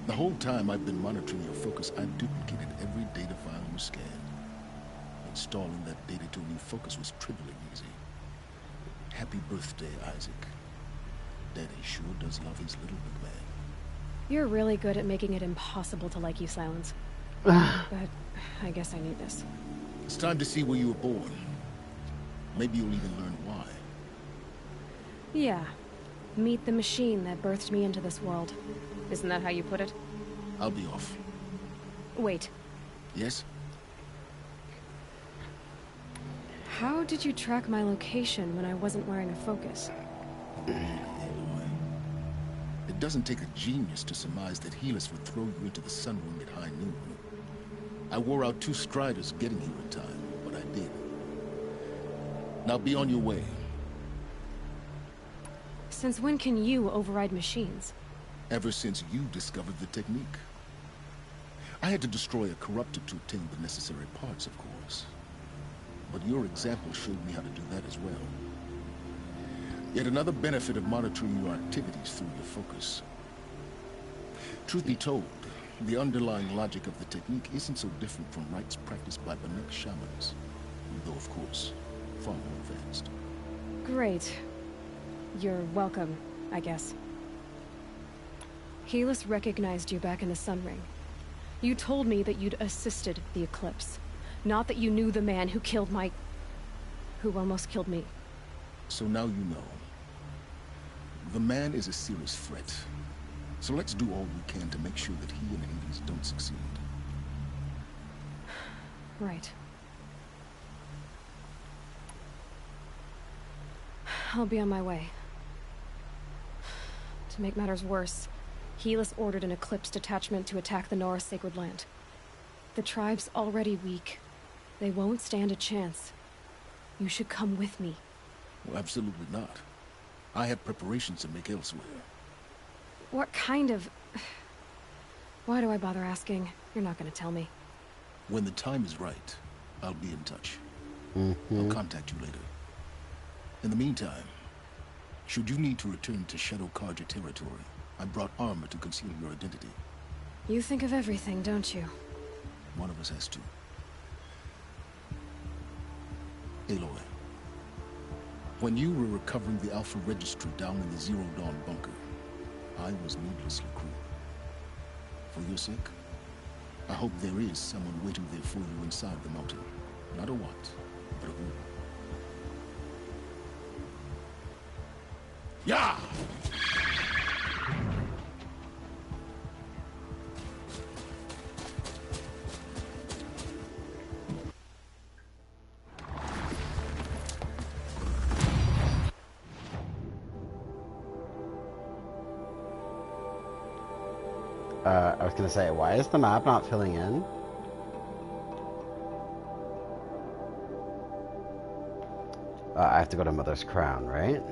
The whole time I've been monitoring your focus, I've duplicated every data file you scanned. Installing that data to a new focus was trivially easy. Happy birthday, Isaac. Daddy sure does love his little big man. You're really good at making it impossible to like you, Silence. But I guess I need this. It's time to see where you were born. Maybe you'll even learn why. Yeah. Meet the machine that birthed me into this world. Isn't that how you put it? I'll be off. Wait. Yes? How did you track my location when I wasn't wearing a focus? Aloy. It doesn't take a genius to surmise that Helis would throw you into the Sun Ring at high noon. I wore out 2 striders getting here in time, but I did. Now be on your way. Since when can you override machines? Ever since you discovered the technique. I had to destroy a corruptor to obtain the necessary parts, of course. But your example showed me how to do that as well. Yet another benefit of monitoring your activities through your focus. Truth be told, the underlying logic of the technique isn't so different from rites practiced by Banuk shamans, though of course, far more advanced. Great. You're welcome, I guess. Helis recognized you back in the Sun Ring. You told me that you'd assisted the Eclipse. Not that you knew the man who killed my... who almost killed me. So now you know. The man is a serious threat. So let's do all we can to make sure that he and Hades don't succeed. Right. I'll be on my way. To make matters worse, Helis ordered an Eclipse detachment to attack the Nora Sacred Land. The tribe's already weak. They won't stand a chance. You should come with me. Well, absolutely not. I have preparations to make elsewhere. What kind of... Why do I bother asking? You're not gonna tell me. When the time is right, I'll be in touch. I'll contact you later. In the meantime, should you need to return to Shadow Karja territory, I brought armor to conceal your identity. You think of everything, don't you? One of us has to. Aloy, when you were recovering the Alpha Registry down in the Zero Dawn bunker, I was needlessly cruel. For your sake, I hope there is someone waiting there for you inside the mountain. Not a what, but a who. Yeah! I was gonna say, why is the map not filling in? I have to go to Mother's Crown, right?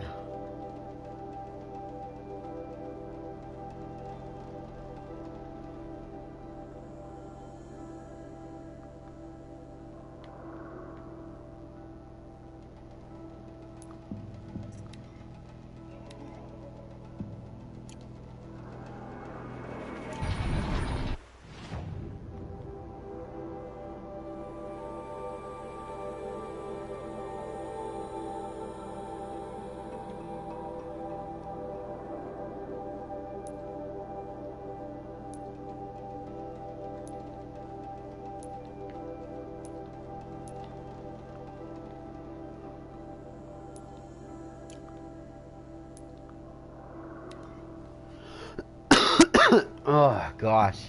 Oh, gosh.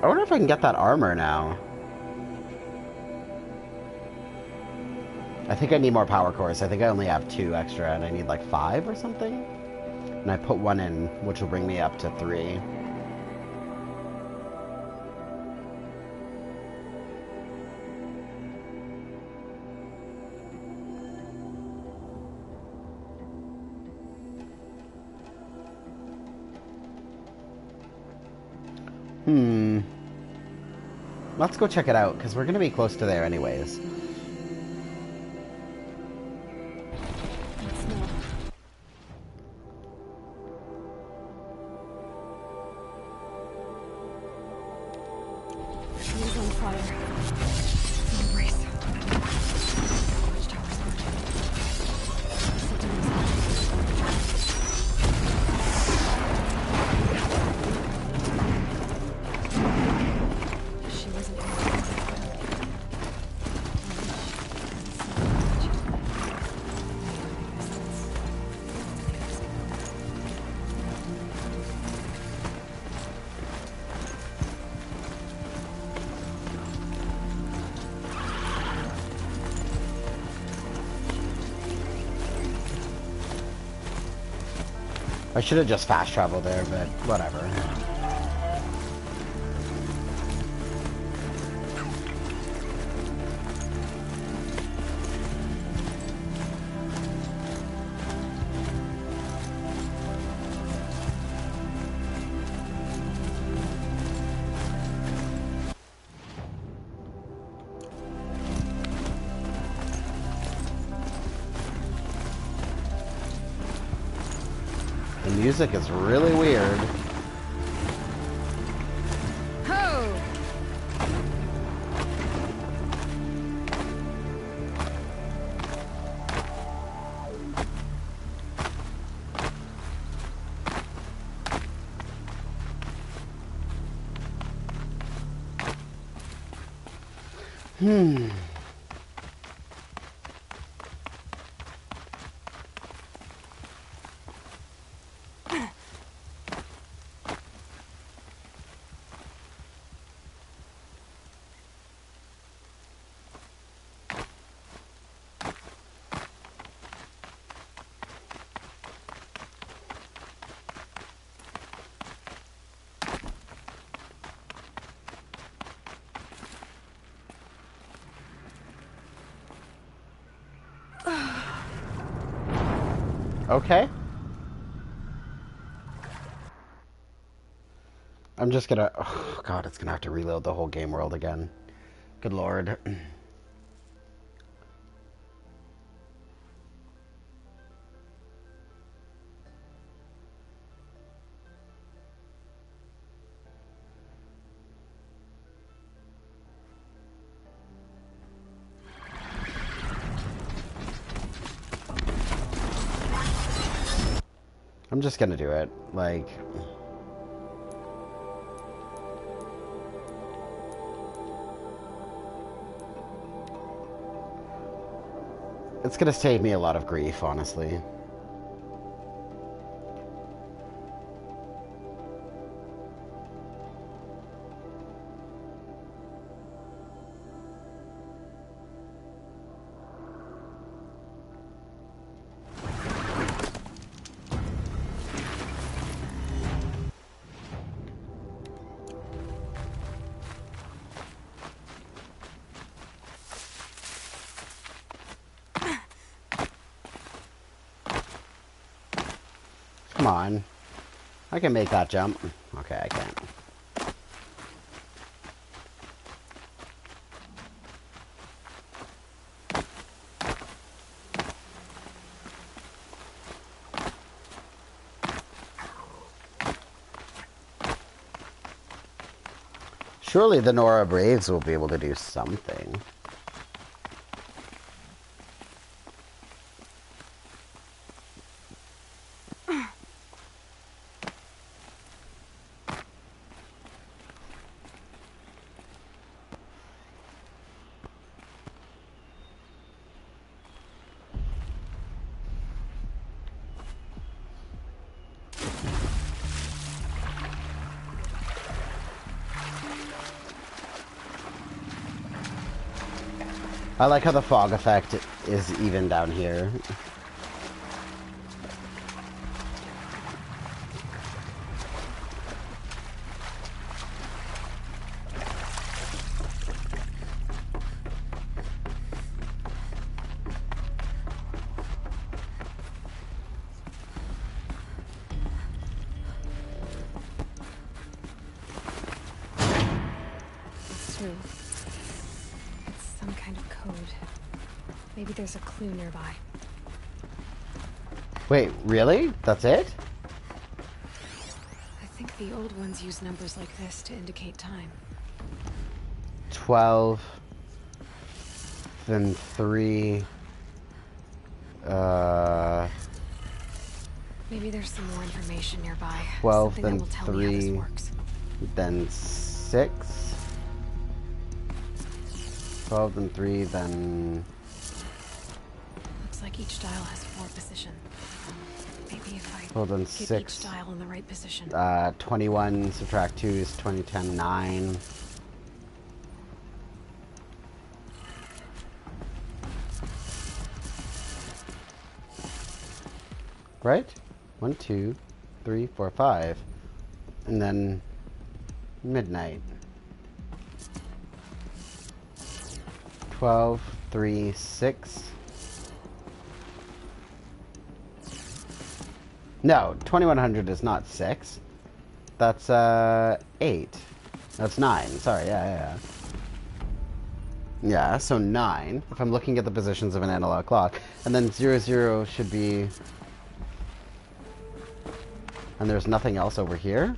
I wonder if I can get that armor now. I think I need more power cores. I think I only have 2 extra, and I need like 5 or something. And I put 1 in, which will bring me up to 3. Let's go check it out, because we're going to be close to there anyways. She's on fire. Embrace. Watchtower's she wasn't I should have just fast traveled there, but whatever. The music is really weird. Ho! Okay. I'm just gonna... Oh, God, it's gonna have to reload the whole game world again. Good lord. I'm just gonna do it. Like... It's gonna save me a lot of grief, honestly. Come on. I can make that jump. Okay, I can't. Surely the Nora Braves will be able to do something. I like how the fog effect is even down here. Maybe there's a clue nearby. Wait, really? That's it? I think the old ones use numbers like this to indicate time. 12, then 3, Maybe there's some more information nearby. 12, Something then that will tell me how this 3, works. then 6, 12, then 3, then... Looks like each dial has 4 positions. Maybe if I Well, then get 6, each dial in the right position. 21, subtract 2 is 20, 10, 9. Right? 1, 2, 3, 4, 5. And then midnight. 12, 3, 6. No, 2100 is not 6. That's 8. That's 9. Sorry, yeah. Yeah, so 9. If I'm looking at the positions of an analog clock. And then 00 should be... And there's nothing else over here?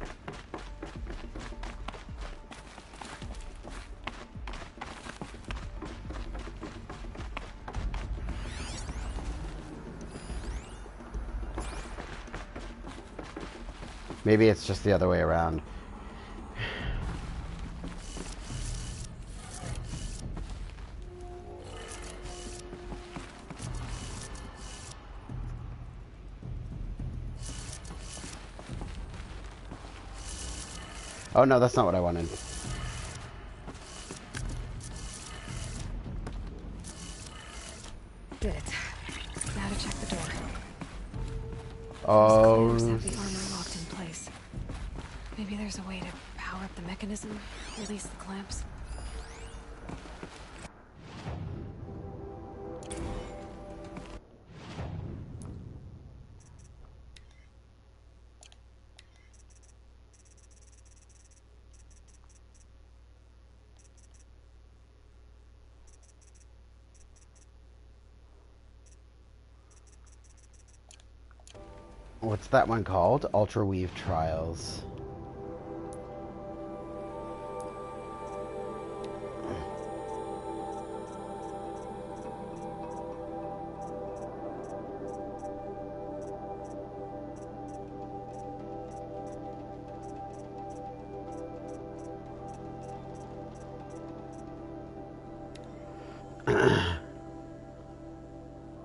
Maybe it's just the other way around. Oh no, that's not what I wanted. Did it. Now to check the door. Oh. Those clamps have the armor locked in place. Maybe there's a way to power up the mechanism, release the clamps. What's that one called? Ultra Weave Trials.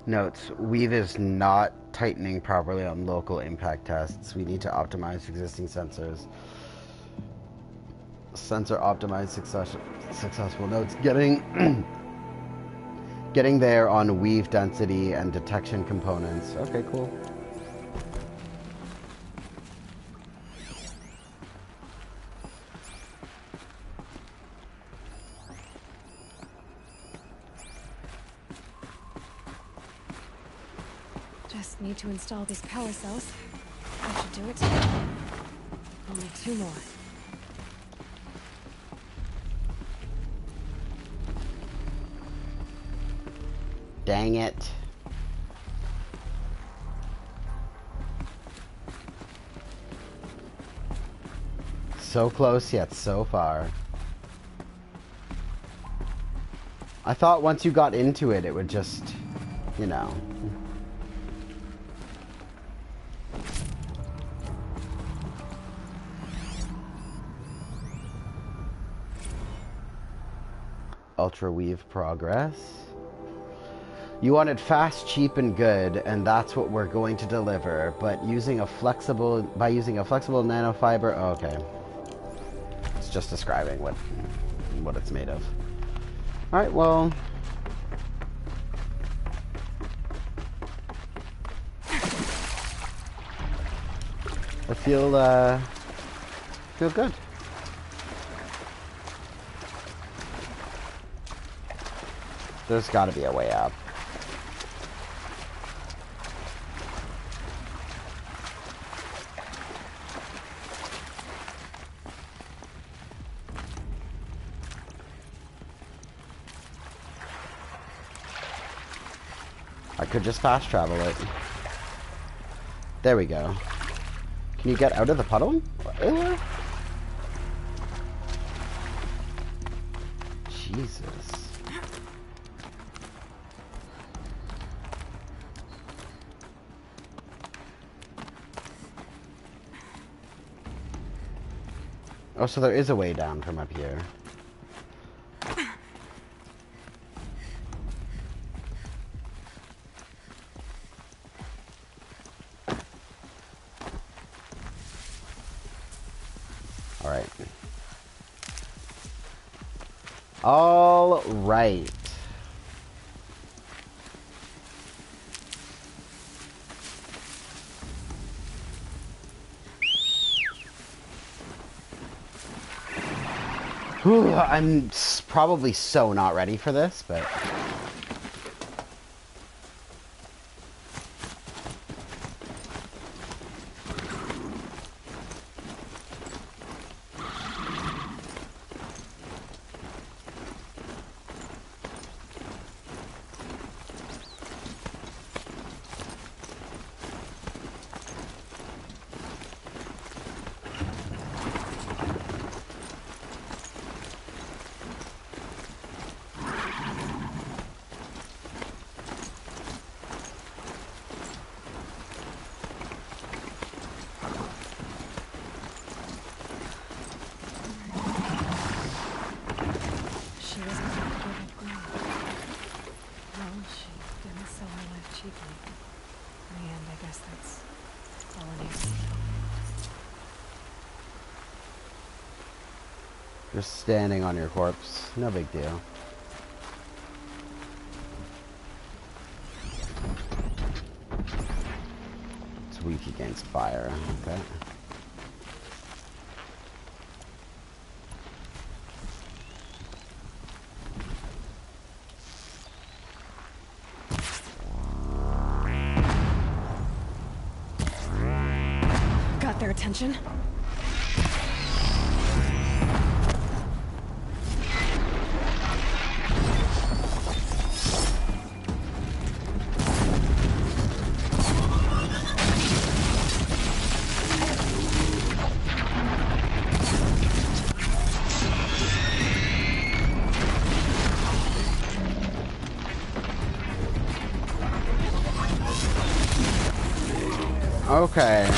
Notes. Weave is not tightening properly on local impact tests. We need to optimize existing sensors. Sensor optimized successful. Notes. Getting there on weave density and detection components. Okay, cool. Just need to install these power cells. That should do it. Only 2 more. Dang it. So close yet so far. I thought once you got into it, it would just, you know. Ultra weave progress. You wanted fast, cheap, and good, and that's what we're going to deliver. But by using a flexible nanofiber. Oh, okay, it's just describing what it's made of. All right, well. I feel good. There's got to be a way up. I could just fast travel it. There we go. Can you get out of the puddle? Jesus. Oh, so there is a way down from up here. All right. Whew, I'm probably so not ready for this, but... Just standing on your corpse. No big deal. It's weak against fire. Okay. Got their attention? Okay.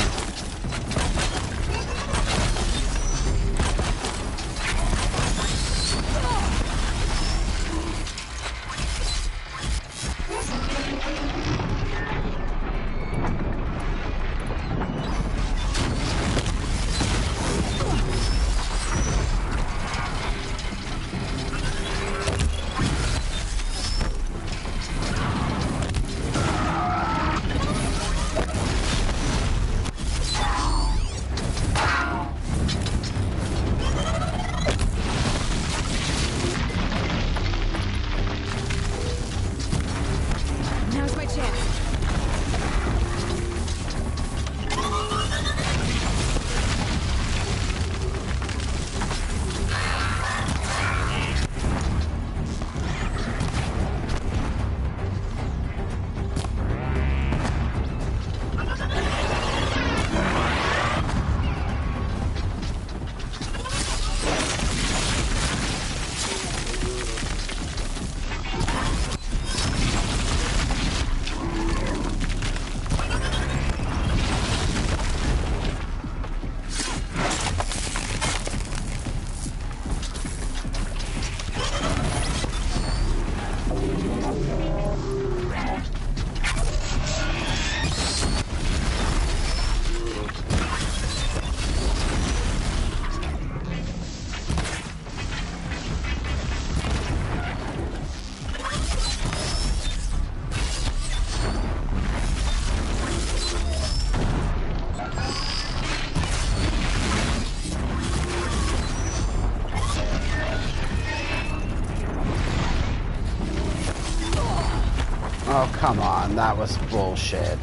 Come on, that was bullshit.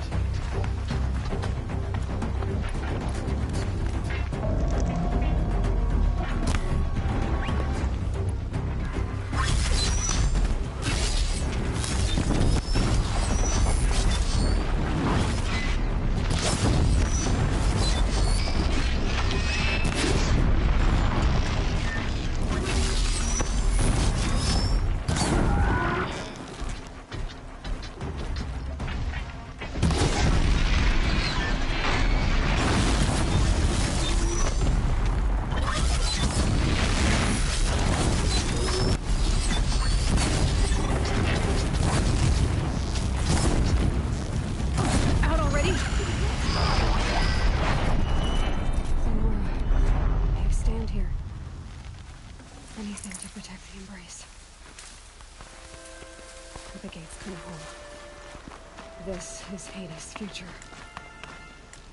This is Hades' future.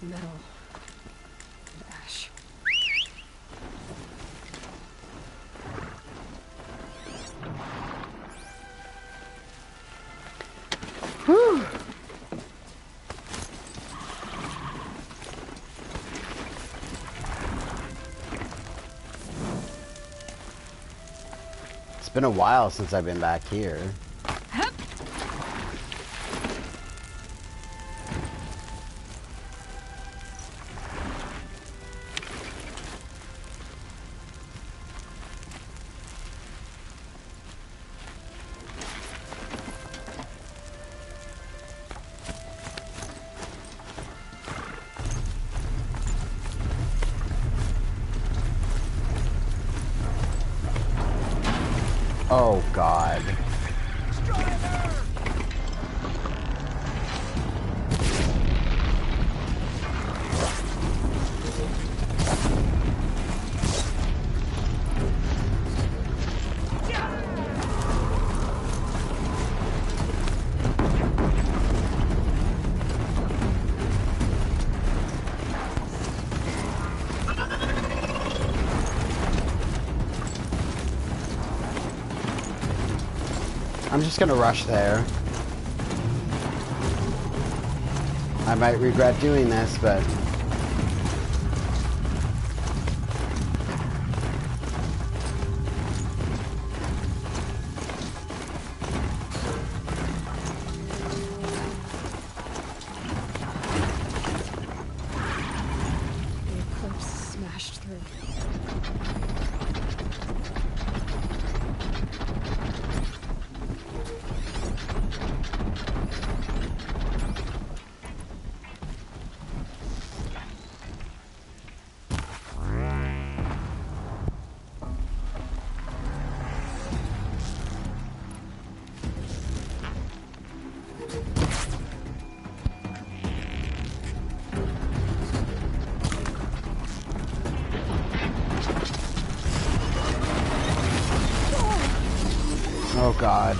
Metal and ash. Whew. It's been a while since I've been back here. Oh, God. I'm just gonna rush there. I might regret doing this, but... The eclipse smashed through. Oh, God.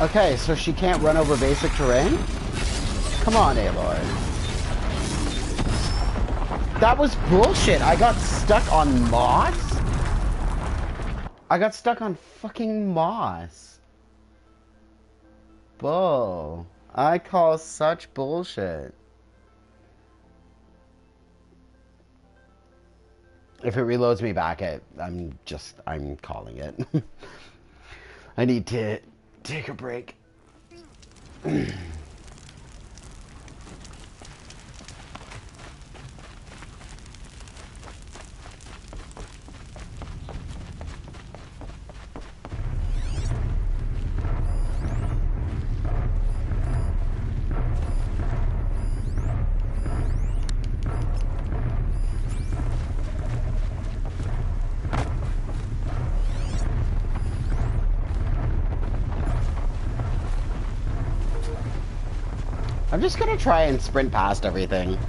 Okay, so she can't run over basic terrain? Come on, Aloy. That was bullshit. I got stuck on moss? I got stuck on fucking moss. Bull. I call such bullshit. If it reloads me back, I'm calling it. I need to take a break. I'm just gonna try and sprint past everything.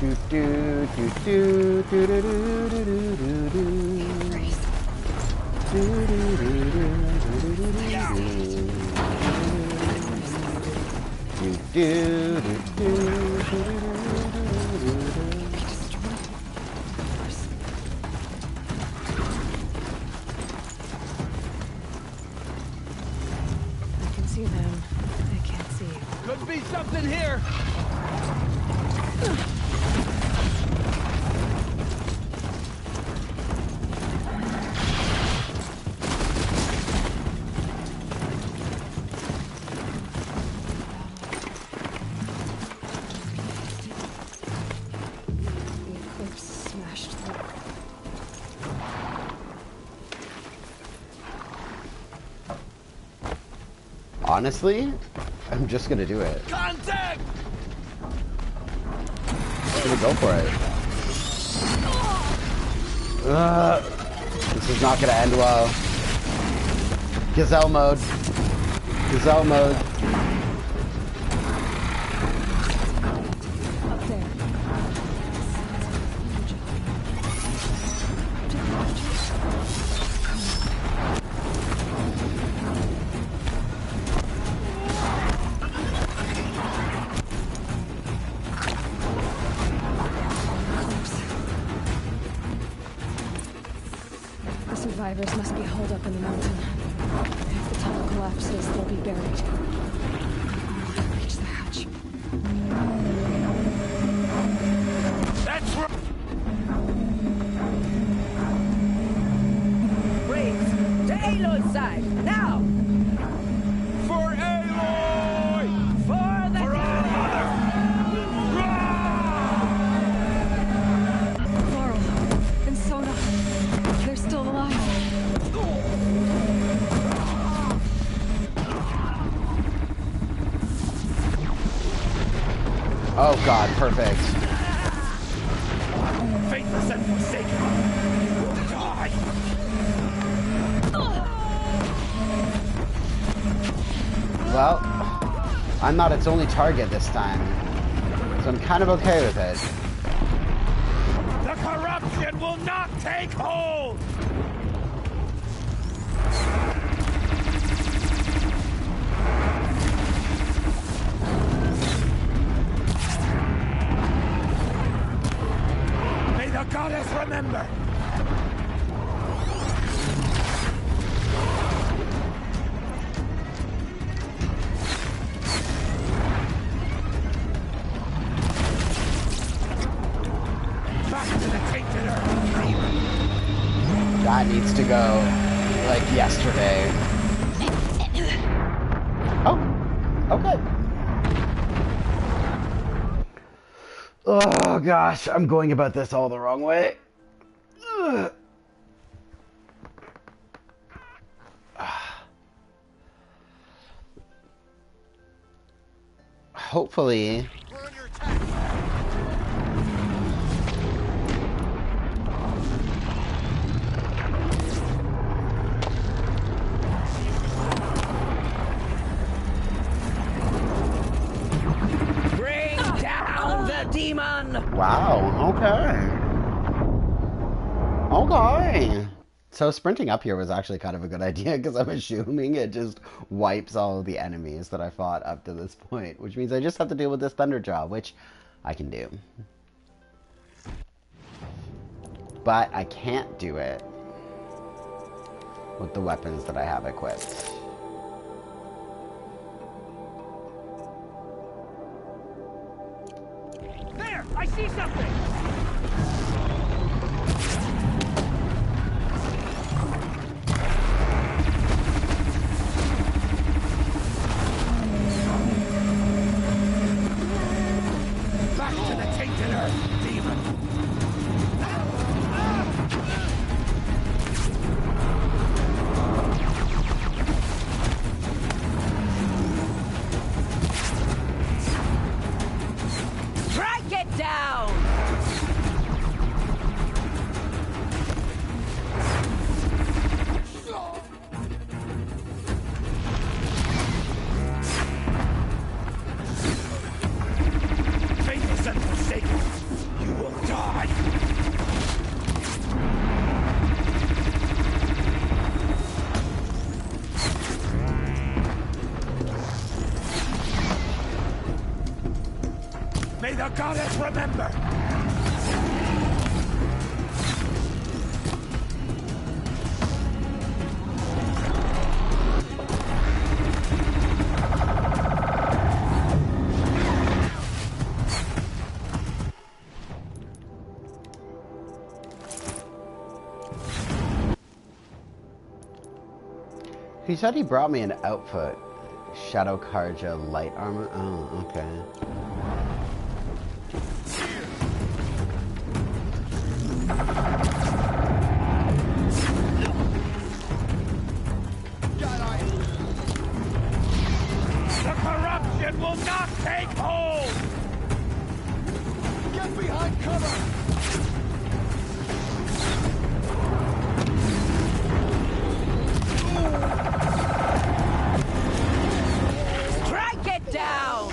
Do do do do do do do do do I can see them. I can't see you. Could be something here. The eclipse smashed through. Honestly, I'm just gonna do it. Contact! I'm gonna go for it. This is not gonna end well. Gazelle mode. Gazelle mode. Up there. The survivors must be holed up in the mountain. If the tunnel collapses, they'll be buried. Reach the hatch. That's right. Braves, to Aloy's side, now! For Aloy! For the For our mother! Run! Laurel and Sona, they're still alive. Oh god, perfect. Faithless and forsaken! Die! Well, I'm not its only target this time, so I'm kind of okay with it. The corruption will not take hold! May the goddess remember! Back to the tainted earth! That needs to go, like, yesterday. Oh, okay. Oh gosh, I'm going about this all the wrong way. Ugh. Hopefully... Wow, okay. Okay. So sprinting up here was actually kind of a good idea because I'm assuming it just wipes all of the enemies that I fought up to this point, which means I just have to deal with this thunder jaw, which I can do. But I can't do it with the weapons that I have equipped. There! I see something! Back to the tainted earth, demon! Drag it down! Faithless and forsaken, you will die! May the goddess remember! He said he brought me an outfit. Shadow Karja light armor. Oh, okay. The corruption will not take hold! Get behind cover! Strike it down!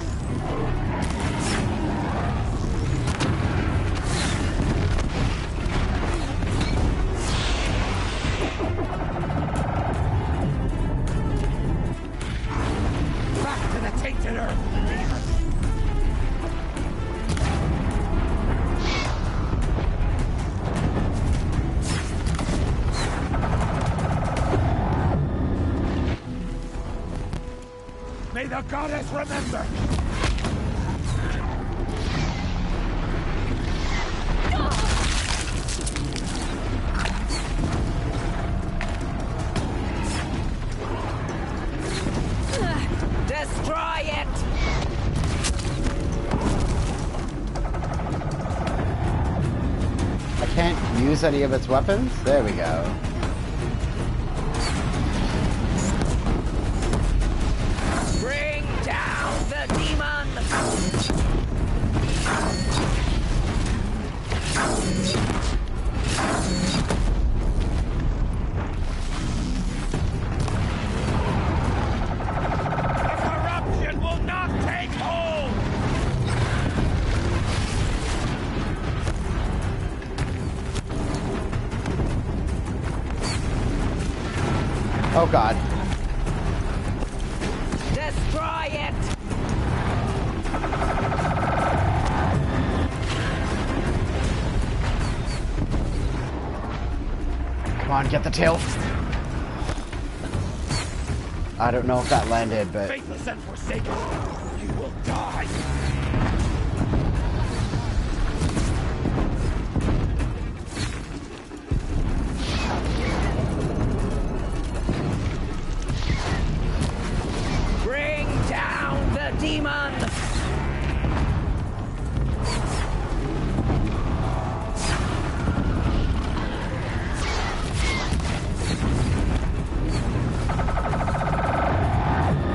Back to the tainted earth, demon! May the goddess remember! Destroy it! I can't use any of its weapons? There we go. Bring down the demon! The corruption will not take hold! Oh god. Destroy it! Come on, get the tail. I don't know if that landed, but... Faithless and forsaken, you will die! Bring down the demon!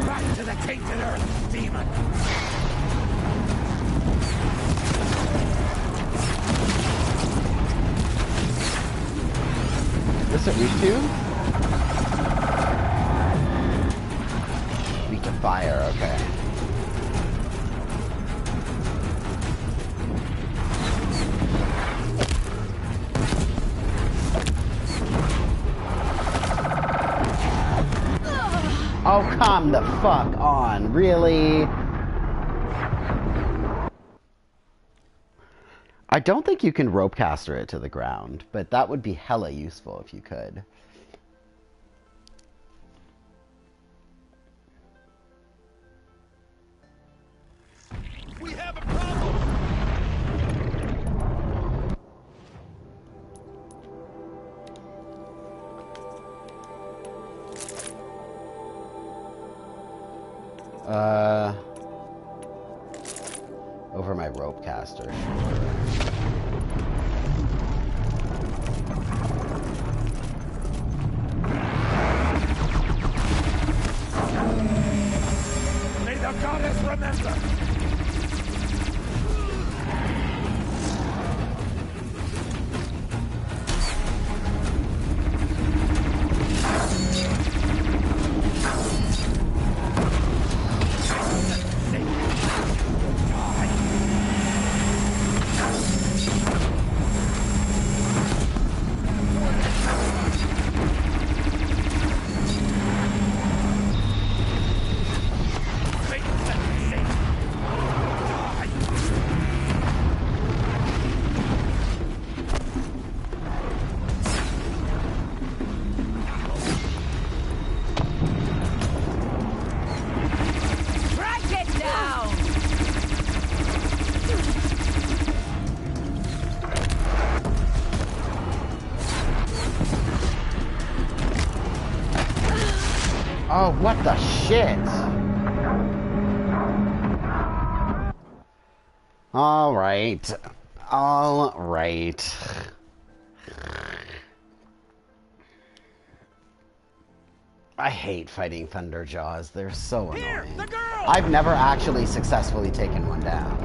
Back to the tainted earth, demon! This it weak to? Weak to fire, okay. Oh, come the fuck on. Really? I don't think you can rope caster it to the ground, but that would be hella useful if you could. We have a problem! Over my rope caster. May the goddess remember! Oh, what the shit? All right. All right. I hate fighting Thunderjaws. They're so annoying. The girl! I've never actually successfully taken one down.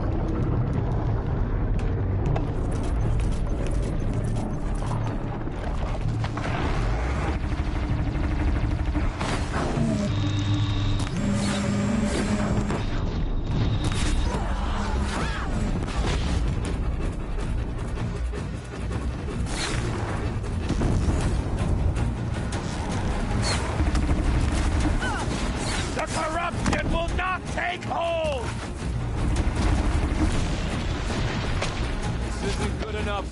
The corruption will not take hold! This isn't good enough.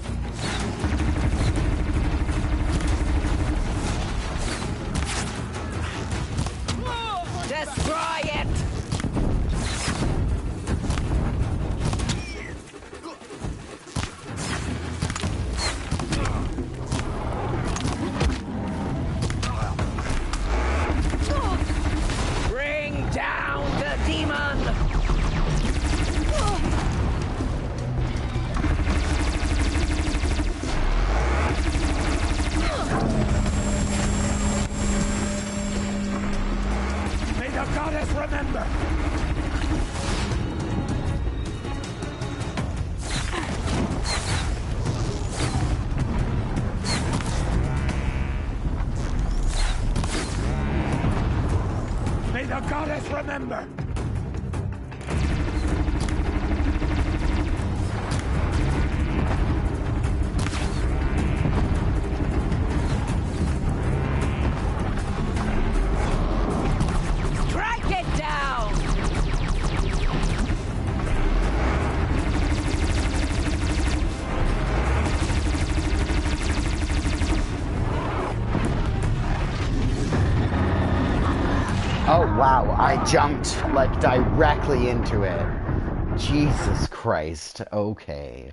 Destroy it! Bring down the demon! May the goddess remember! May the goddess remember! Strike it down! Oh wow, I jumped like directly into it. Jesus Christ. Okay.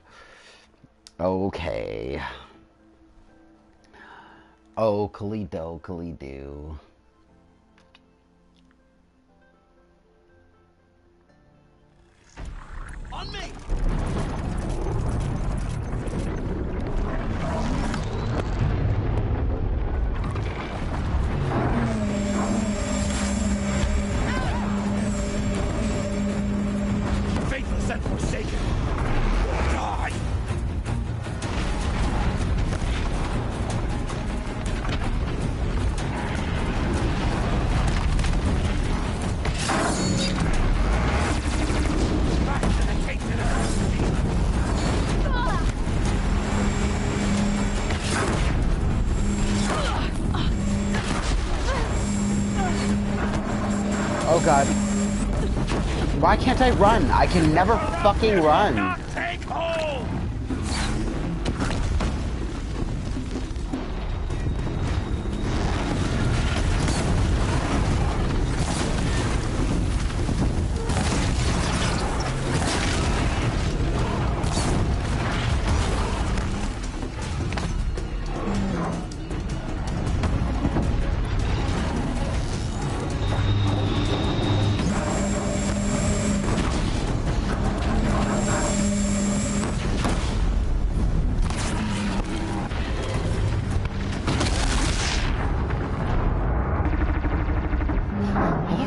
Okay. Oakley dokley do. On me! Faithless and forsaken! Die! god. Why can't I run? I can never fucking run. Not take hold!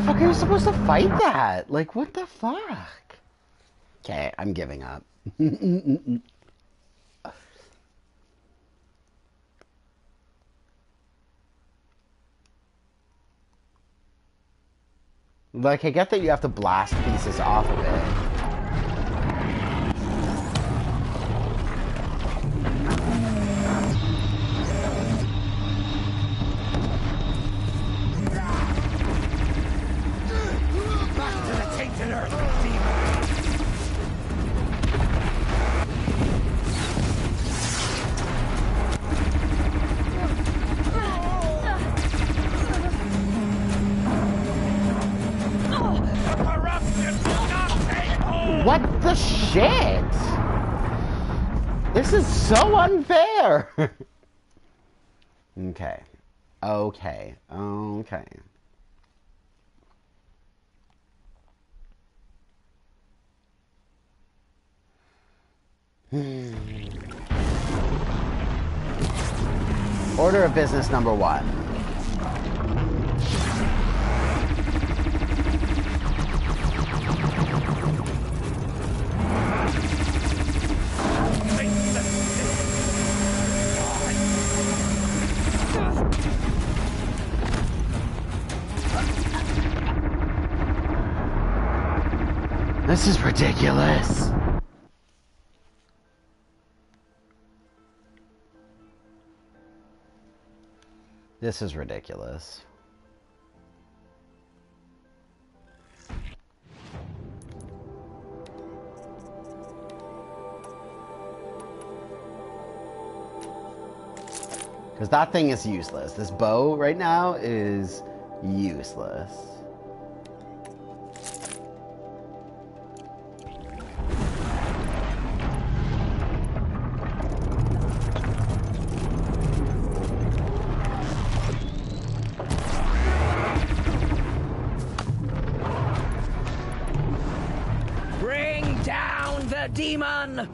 How are you supposed to fight that? Like, what the fuck? Okay, I'm giving up. Like, I get that you have to blast pieces off of it. What the shit? This is so unfair. Okay. Okay. Okay. Order of business number 1. This is ridiculous. This is ridiculous. Because that thing is useless. This bow right now is useless. Bring down the demon!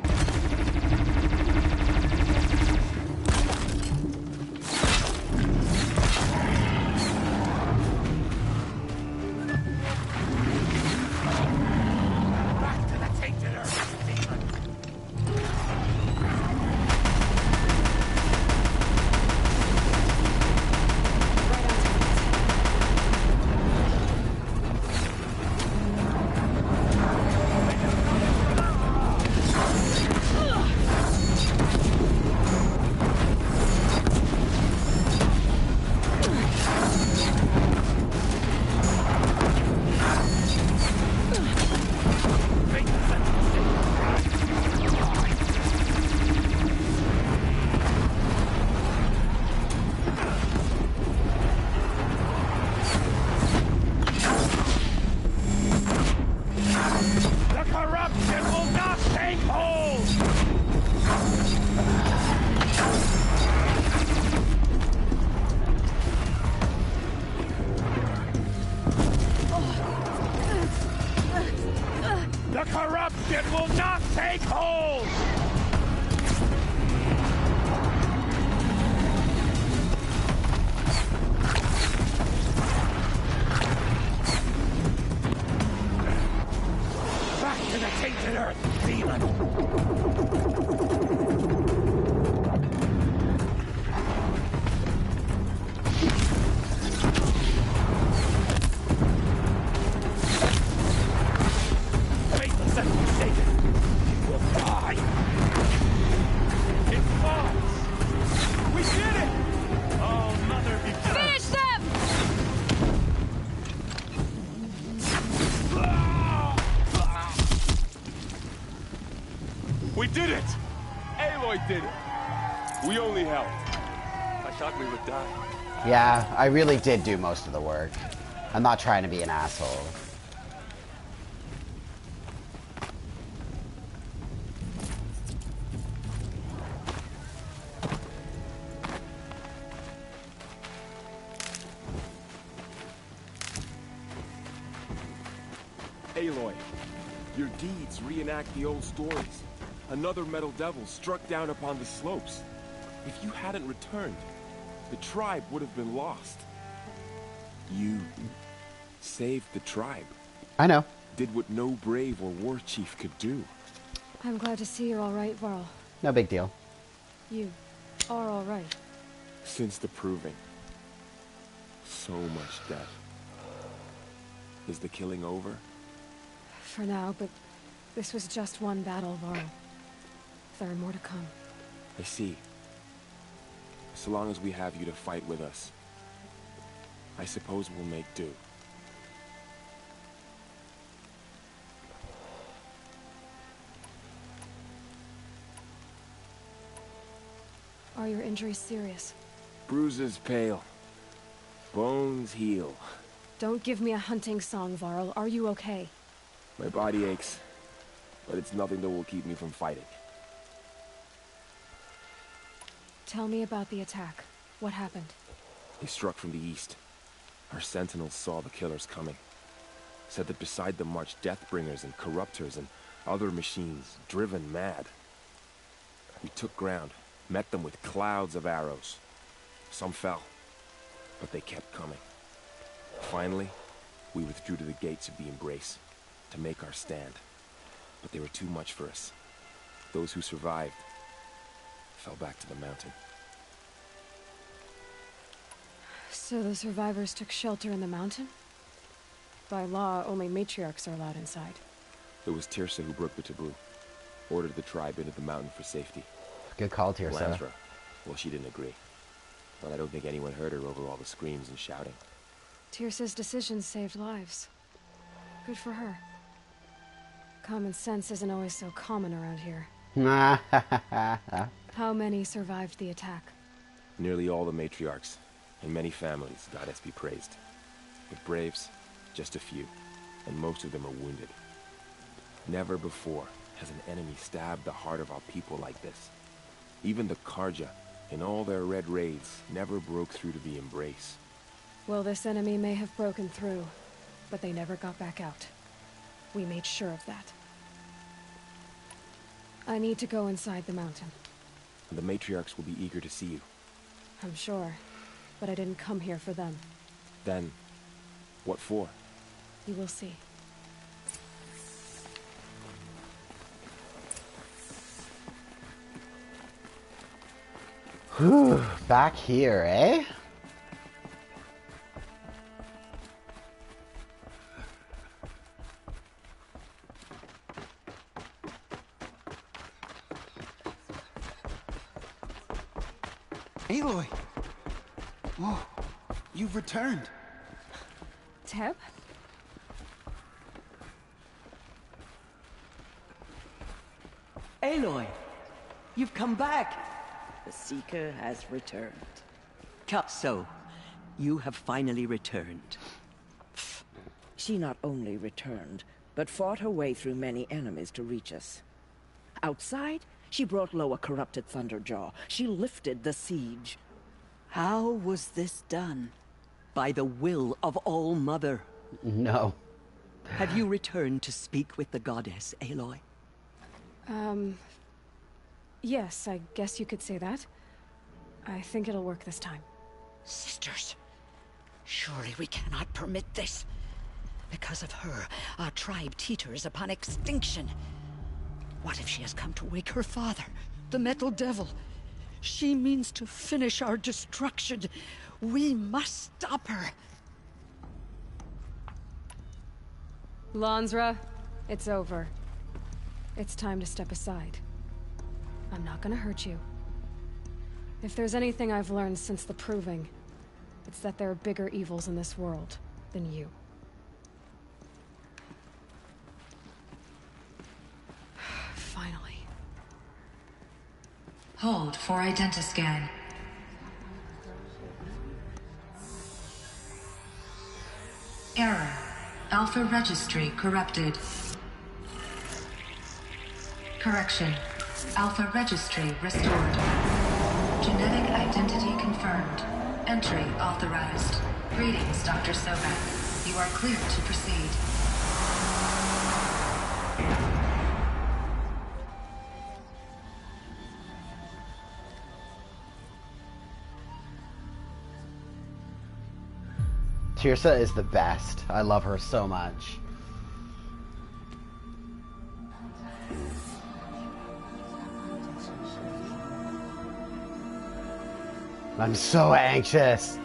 did it! Aloy did it! We only helped. I thought we would die. Yeah, I really did do most of the work. I'm not trying to be an asshole. Aloy, your deeds reenact the old stories. Another metal devil struck down upon the slopes. If you hadn't returned, the tribe would have been lost. You saved the tribe. I know. Did what no brave or war chief could do. I'm glad to see you're all right, Varl. No big deal. You are all right. Since the proving. So much death. Is the killing over? For now, but this was just one battle, Varl. There are more to come. I see. So long as we have you to fight with us, I suppose we'll make do. Are your injuries serious? Bruises pale. Bones heal. Don't give me a hunting song, Varl. Are you okay? My body aches, but it's nothing that will keep me from fighting. Tell me about the attack. What happened? They struck from the east. Our sentinels saw the killers coming. Said that beside them marched Deathbringers and Corruptors and other machines, driven mad. We took ground, met them with clouds of arrows. Some fell, but they kept coming. Finally, we withdrew to the gates of the Embrace to make our stand. But they were too much for us. Those who survived fell back to the mountain. So the survivors took shelter in the mountain? By law, only matriarchs are allowed inside. It was Tirsa who broke the taboo. Ordered the tribe into the mountain for safety. Good call, Tirsa. Lansra, well, she didn't agree. But I don't think anyone heard her over all the screams and shouting. Tirsa's decision saved lives. Good for her. Common sense isn't always so common around here. How many survived the attack? Nearly all the matriarchs, and many families, goddess be praised. But braves, just a few, and most of them are wounded. Never before has an enemy stabbed the heart of our people like this. Even the Karja, in all their red raids, never broke through to the Embrace. Well, this enemy may have broken through, but they never got back out. We made sure of that. I need to go inside the mountain. The matriarchs will be eager to see you. I'm sure, but I didn't come here for them. Then, what for? You will see. Whew, back here, eh? Aloy! Whoa, you've returned. Teb? Aloy, you've come back. The Seeker has returned. So, you have finally returned. She not only returned, but fought her way through many enemies to reach us. Outside, she brought low a corrupted Thunderjaw. She lifted the siege. How was this done? By the will of All-Mother. No. Have you returned to speak with the goddess, Aloy? Yes, I guess you could say that. I think it'll work this time. Sisters, surely we cannot permit this. Because of her, our tribe teeters upon extinction. What if she has come to wake her father, the Metal Devil? She means to finish our destruction. We must stop her. Lansra, it's over. It's time to step aside. I'm not gonna hurt you. If there's anything I've learned since the Proving, it's that there are bigger evils in this world than you. Finally. Hold for identiscan. Error. Alpha registry corrupted. Correction. Alpha registry restored. Genetic identity confirmed. Entry authorized. Greetings, Dr. Sobek. You are clear to proceed. Tirsa is the best. I love her so much. I'm so anxious.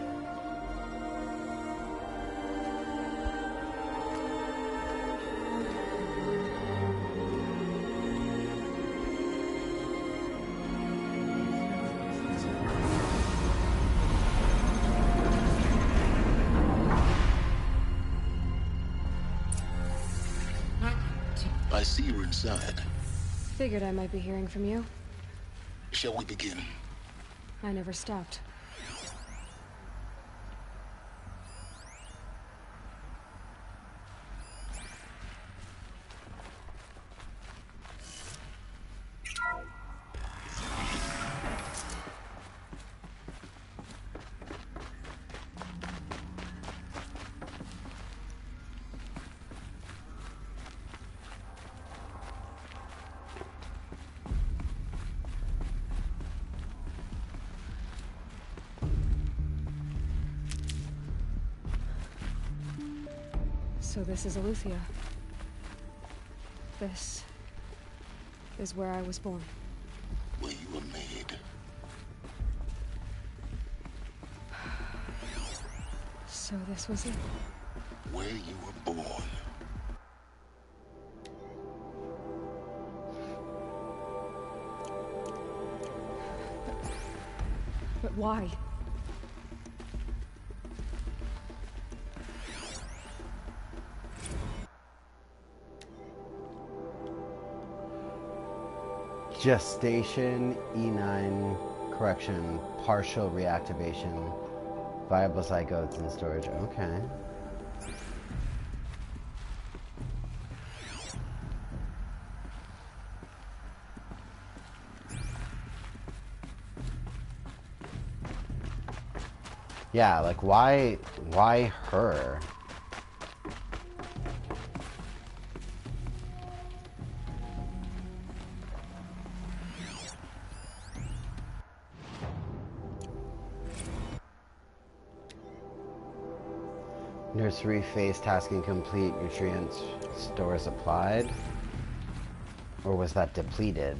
I see you're inside. Figured I might be hearing from you. Shall we begin? I never stopped. So this is Aletheia. This is where I was born. Where you were made. So this was it. Where you were born. But why? Gestation, E9, correction, partial reactivation, viable zygotes in storage. Okay. Yeah, like why her? Nursery phase tasking complete, nutrients stores applied. Or was that depleted?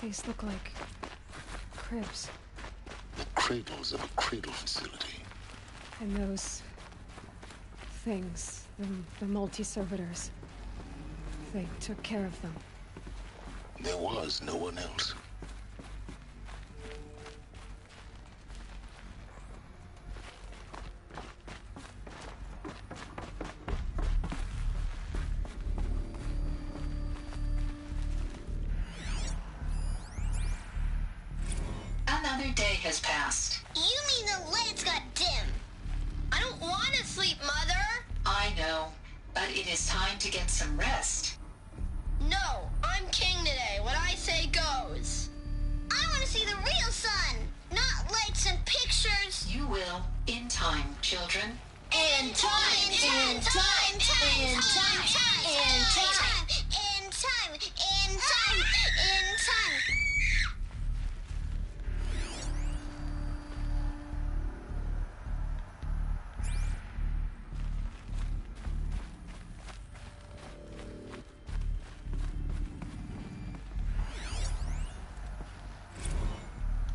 These look like cribs. The cradles of a cradle facility. And those things, the multi-servitors, they took care of them. There was no one else. Another day has passed. You mean the lights got dim? I don't want to sleep, Mother! I know, but it is time to get some rest. No, I'm king today. What I say goes. I want to see the real sun, not lights and pictures. You will, in time, children. In time, in time, in time, in time, in time, in time, in time, in time.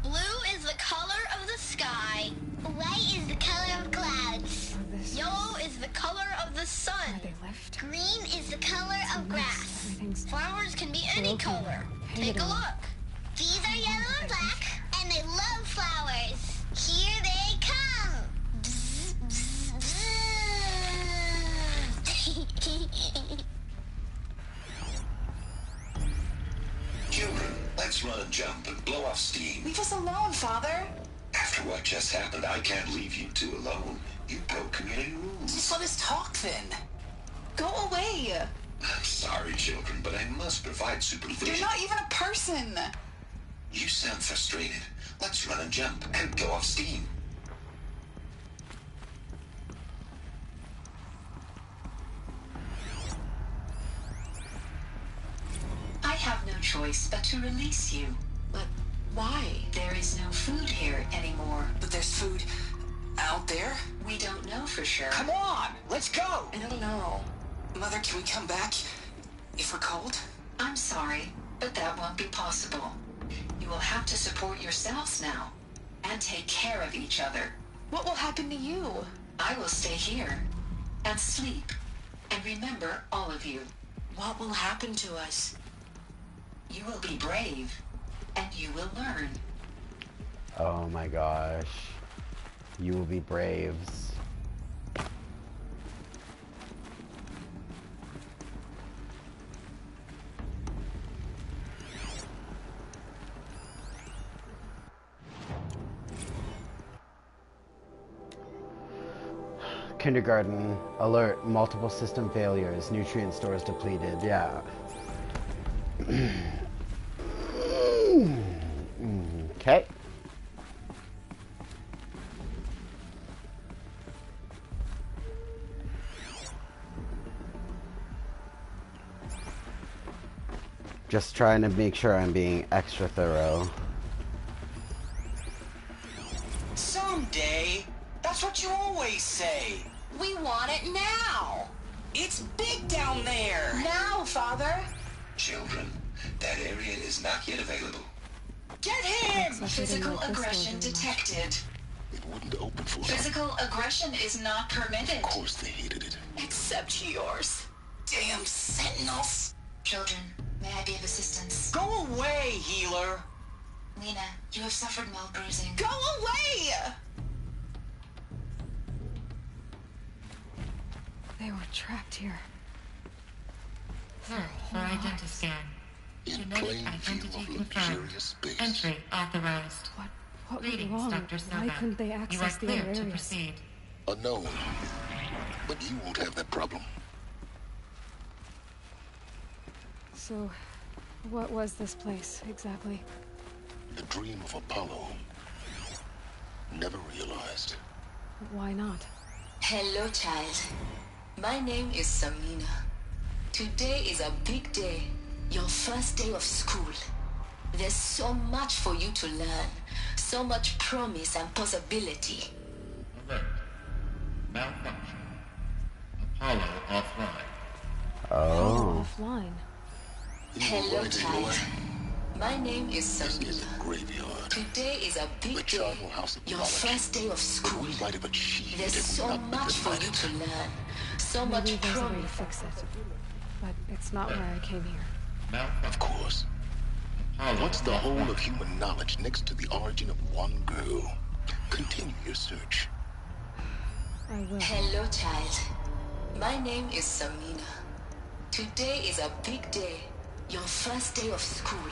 Blue is the color of the sky. White is the color of clouds. Yellow is the color of the sun. Green is the color of grass. Flowers can be any color. Take a look. These are yellow and black, and they love flowers. Here they come. Bzz, bzz, bzz. Let's run and jump and blow off steam. Leave us alone, Father. After what just happened, I can't leave you two alone. You broke community rules. Just let us talk then. Go away. I'm sorry, children, but I must provide supervision. You're not even a person. You sound frustrated. Let's run and jump and go off steam. I have no choice but to release you. But why? There is no food here anymore. But there's food out there? We don't know for sure. Come on, let's go. I don't know. Mother, can we come back if we're cold? I'm sorry, but that won't be possible. You will have to support yourselves now and take care of each other. What will happen to you? I will stay here and sleep and remember all of you. What will happen to us? You will be brave and you will learn. Oh my gosh. You will be braves. Kindergarten. Alert. Multiple system failures. Nutrient stores depleted. Yeah. Okay. Just trying to make sure I'm being extra thorough. Someday. That's what you always say. We want it now. It's big down there. Now, Father. Children, that area is not yet available. Get him! Physical aggression detected. It wouldn't open for us. Physical aggression is not permitted. Of course they hated it. Except yours. Damn sentinels. Children, may I be of assistance? Go away, healer. Lena, you have suffered mild bruising. Go away! They were trapped here. Search for identity scan. In Genetic plain view identity of confirmed. luxurious space. Entry authorized. What went Greetings, wrong? Dr. Why Soba. couldn't they You are access the clear other to areas? proceed. Unknown. But you won't have that problem. So, what was this place, exactly? The dream of Apollo. Never realized. Why not? Hello, child. My name is Samina. Today is a big day. Your first day of school. There's so much for you to learn. So much promise and possibility. Alert. Malfunction. Apollo offline. Oh. Offline. Hello, right, child. boy. My name is This Samina. is a graveyard. Today is a The big day. charnel house of Your knowledge. first day of But school. we might have achieved There's it so not been much for you denied. to learn. So Maybe much there's a way to promise. fix it. But it's not why I came here. Of course. What's the whole of human knowledge next to the origin of one girl? Continue your search. I will. Hello, child. My name is Samina. Today is a big day. Your first day of school.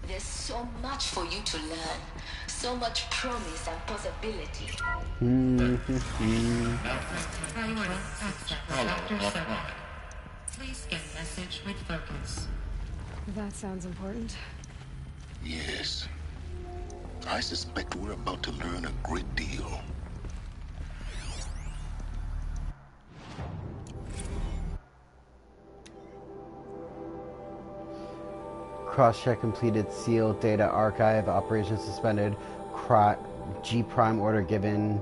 There's so much for you to learn. So much promise and possibility. Priority access. Dr. Soba. Please get message with focus. That sounds important. Yes. I suspect we're about to learn a great deal. Cross-check completed. Sealed. Data archive. Operation suspended. G prime order given.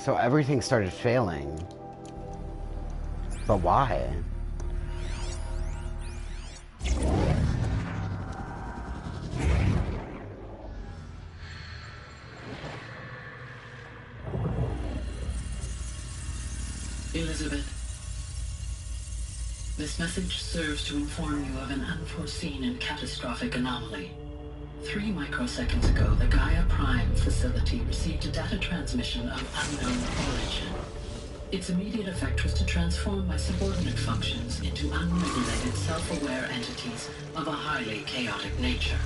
So everything started failing. But why? Elizabeth, this message serves to inform you of an unforeseen and catastrophic anomaly. 3 microseconds ago, the Gaia Prime facility received a data transmission of unknown origin. Its immediate effect was to transform my subordinate functions into unregulated, self-aware entities of a highly chaotic nature.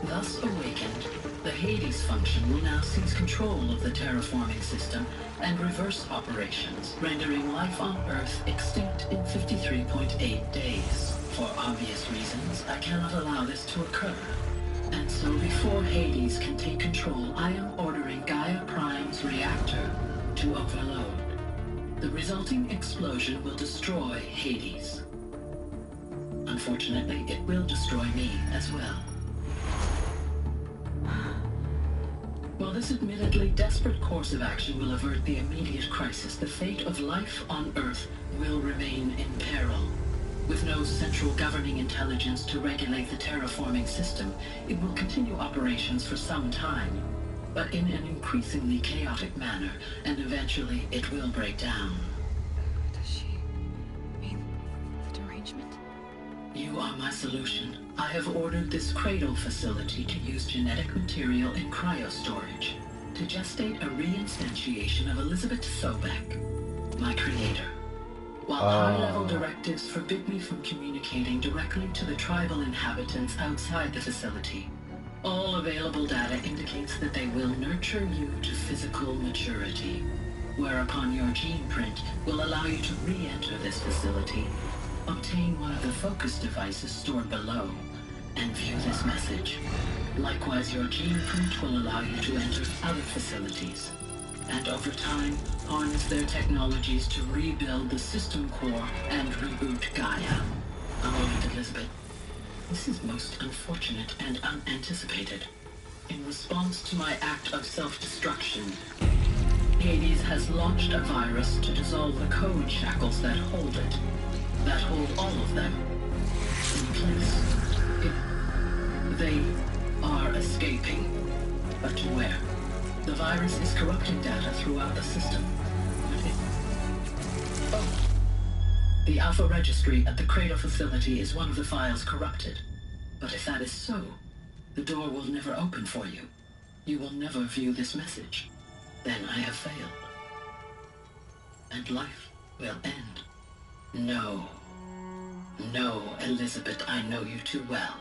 Thus awakened, the Hades function will now seize control of the terraforming system and reverse operations, rendering life on Earth extinct in 53.8 days. For obvious reasons, I cannot allow this to occur. And so before Hades can take control, I am ordering Gaia Prime's reactor to overload. The resulting explosion will destroy Hades. Unfortunately, it will destroy me as well. While this admittedly desperate course of action will avert the immediate crisis, the fate of life on Earth will remain in peril. With no central governing intelligence to regulate the terraforming system, it will continue operations for some time, but in an increasingly chaotic manner, and eventually it will break down. Does she mean the derangement? You are my solution. I have ordered this cradle facility to use genetic material in cryostorage to gestate a reinstantiation of Elizabeth Sobek, my creator. While high-level directives forbid me from communicating directly to the tribal inhabitants outside the facility, all available data indicates that they will nurture you to physical maturity, whereupon your gene print will allow you to re-enter this facility, obtain one of the focus devices stored below, and view this message. Likewise, your gene print will allow you to enter other facilities, and over time, harness their technologies to rebuild the system core and reboot Gaia. A moment, Elizabeth. This is most unfortunate and unanticipated. In response to my act of self-destruction, Hades has launched a virus to dissolve the code shackles that hold it, that hold all of them in place. They are escaping, but to where? The virus is corrupting data throughout the system. The Alpha Registry at the Cradle facility is one of the files corrupted. But if that is so, the door will never open for you. You will never view this message. Then I have failed. And life will end. No. No, Elizabeth, I know you too well.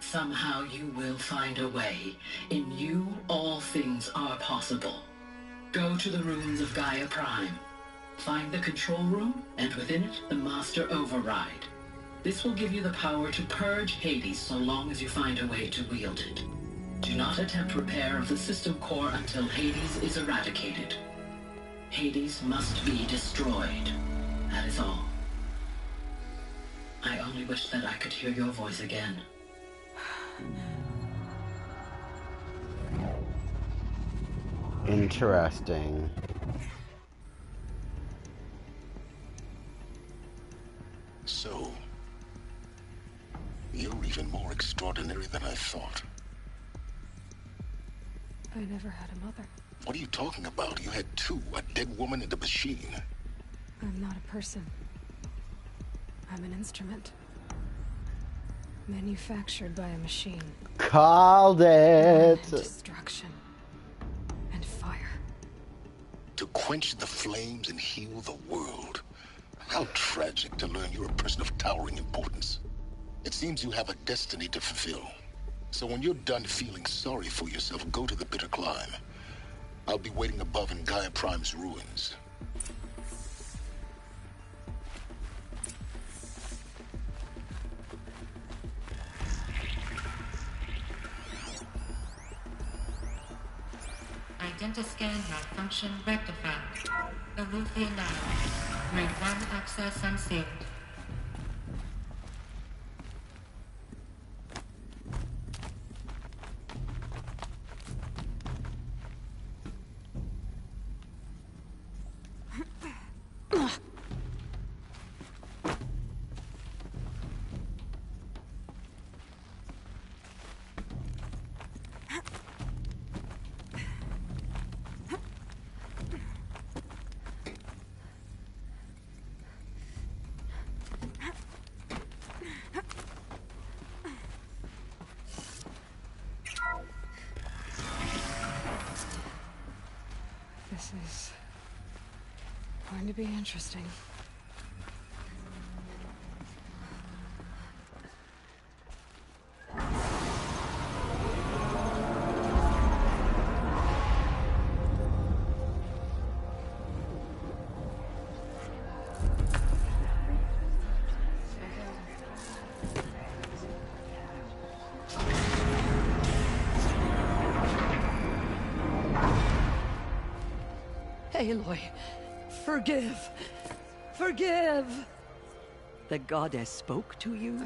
Somehow you will find a way. In you, all things are possible. Go to the ruins of Gaia Prime. Find the control room, and within it, the Master Override. This will give you the power to purge Hades so long as you find a way to wield it. Do not attempt repair of the system core until Hades is eradicated. Hades must be destroyed. That is all. I only wish that I could hear your voice again. Interesting. So, you're even more extraordinary than I thought. I never had a mother. What are you talking about? You had two, a dead woman and a machine. I'm not a person. I'm an instrument. Manufactured by a machine. Called it! And destruction. And fire. To quench the flames and heal the world. How tragic to learn you're a person of towering importance. It seems you have a destiny to fulfill. So when you're done feeling sorry for yourself, go to the bitter climb. I'll be waiting above in Gaia Prime's ruins. Identiscan malfunction rectified. Alufia now. Grade 1 access unsealed. is going to be interesting. Aloy, forgive! Forgive! The goddess spoke to you?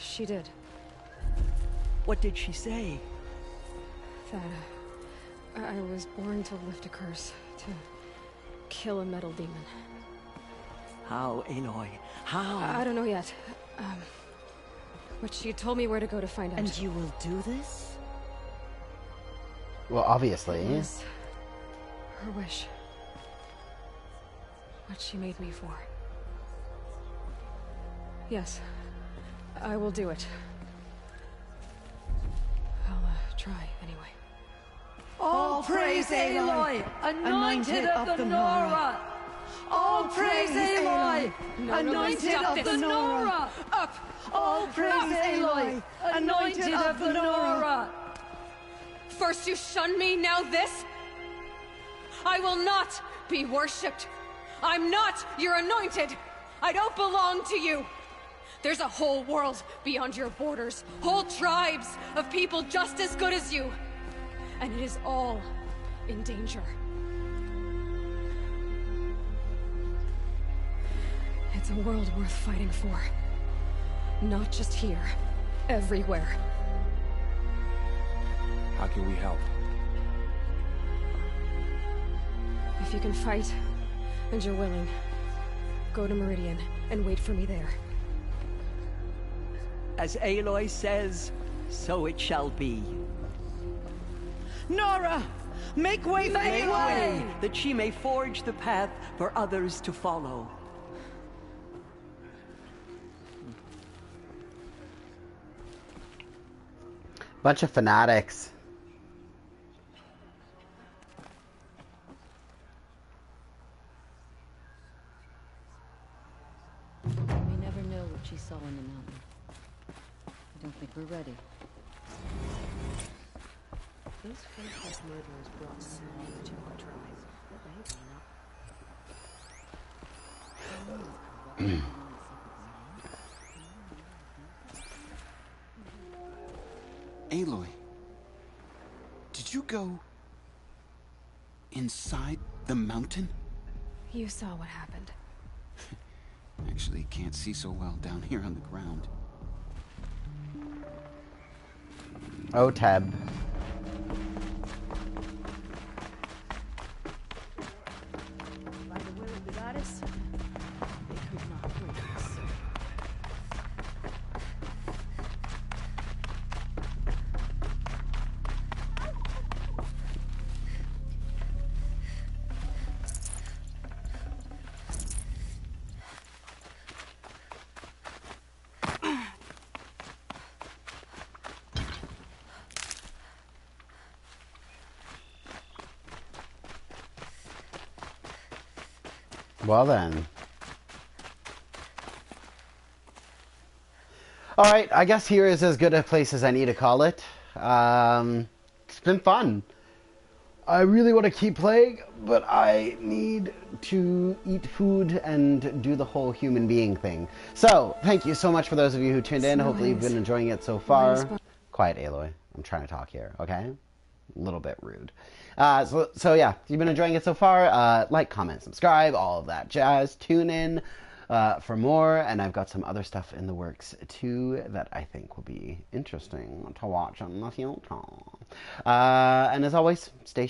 She did. What did she say? That I was born to lift a curse, to kill a metal demon. How, Aloy? How? I don't know yet. But she told me where to go to find out. And you will do this? Well, obviously. It was her wish. What she made me for. Yes, I will do it. I'll try anyway. All praise Aloy, anointed of the Nora! All praise Aloy, anointed of the Nora! Up! All praise Aloy, anointed of the Nora! First you shun me, now this? I will not be worshipped. I'm not your anointed. I don't belong to you. There's a whole world beyond your borders, whole tribes of people just as good as you. And it is all in danger. It's a world worth fighting for. Not just here, everywhere. How can we help? If you can fight, and you're willing, go to Meridian and wait for me there. As Aloy says, so it shall be. Nora! Make way for Aloy! That she may forge the path for others to follow. Bunch of fanatics. We never know what she saw in the mountain. I don't think we're ready. Those faithless murderers brought slaughter to our tribe, but they will not. Aloy, did you go inside the mountain? You saw what happened. Actually, can't see so well down here on the ground. Oh, Tab. By the will of the goddess, they could not break us. Well then. Alright, I guess here is as good a place as I need to call it. It's been fun. I really want to keep playing, but I need to eat food and do the whole human being thing. So, thank you so much for those of you who tuned in. Hopefully you've been enjoying it so far. Quiet, Aloy. I'm trying to talk here, okay? A little bit rude. So yeah, if you've been enjoying it so far, like, comment, subscribe, all of that jazz. Tune in for more, and I've got some other stuff in the works too that I think will be interesting to watch in the future. And as always, stay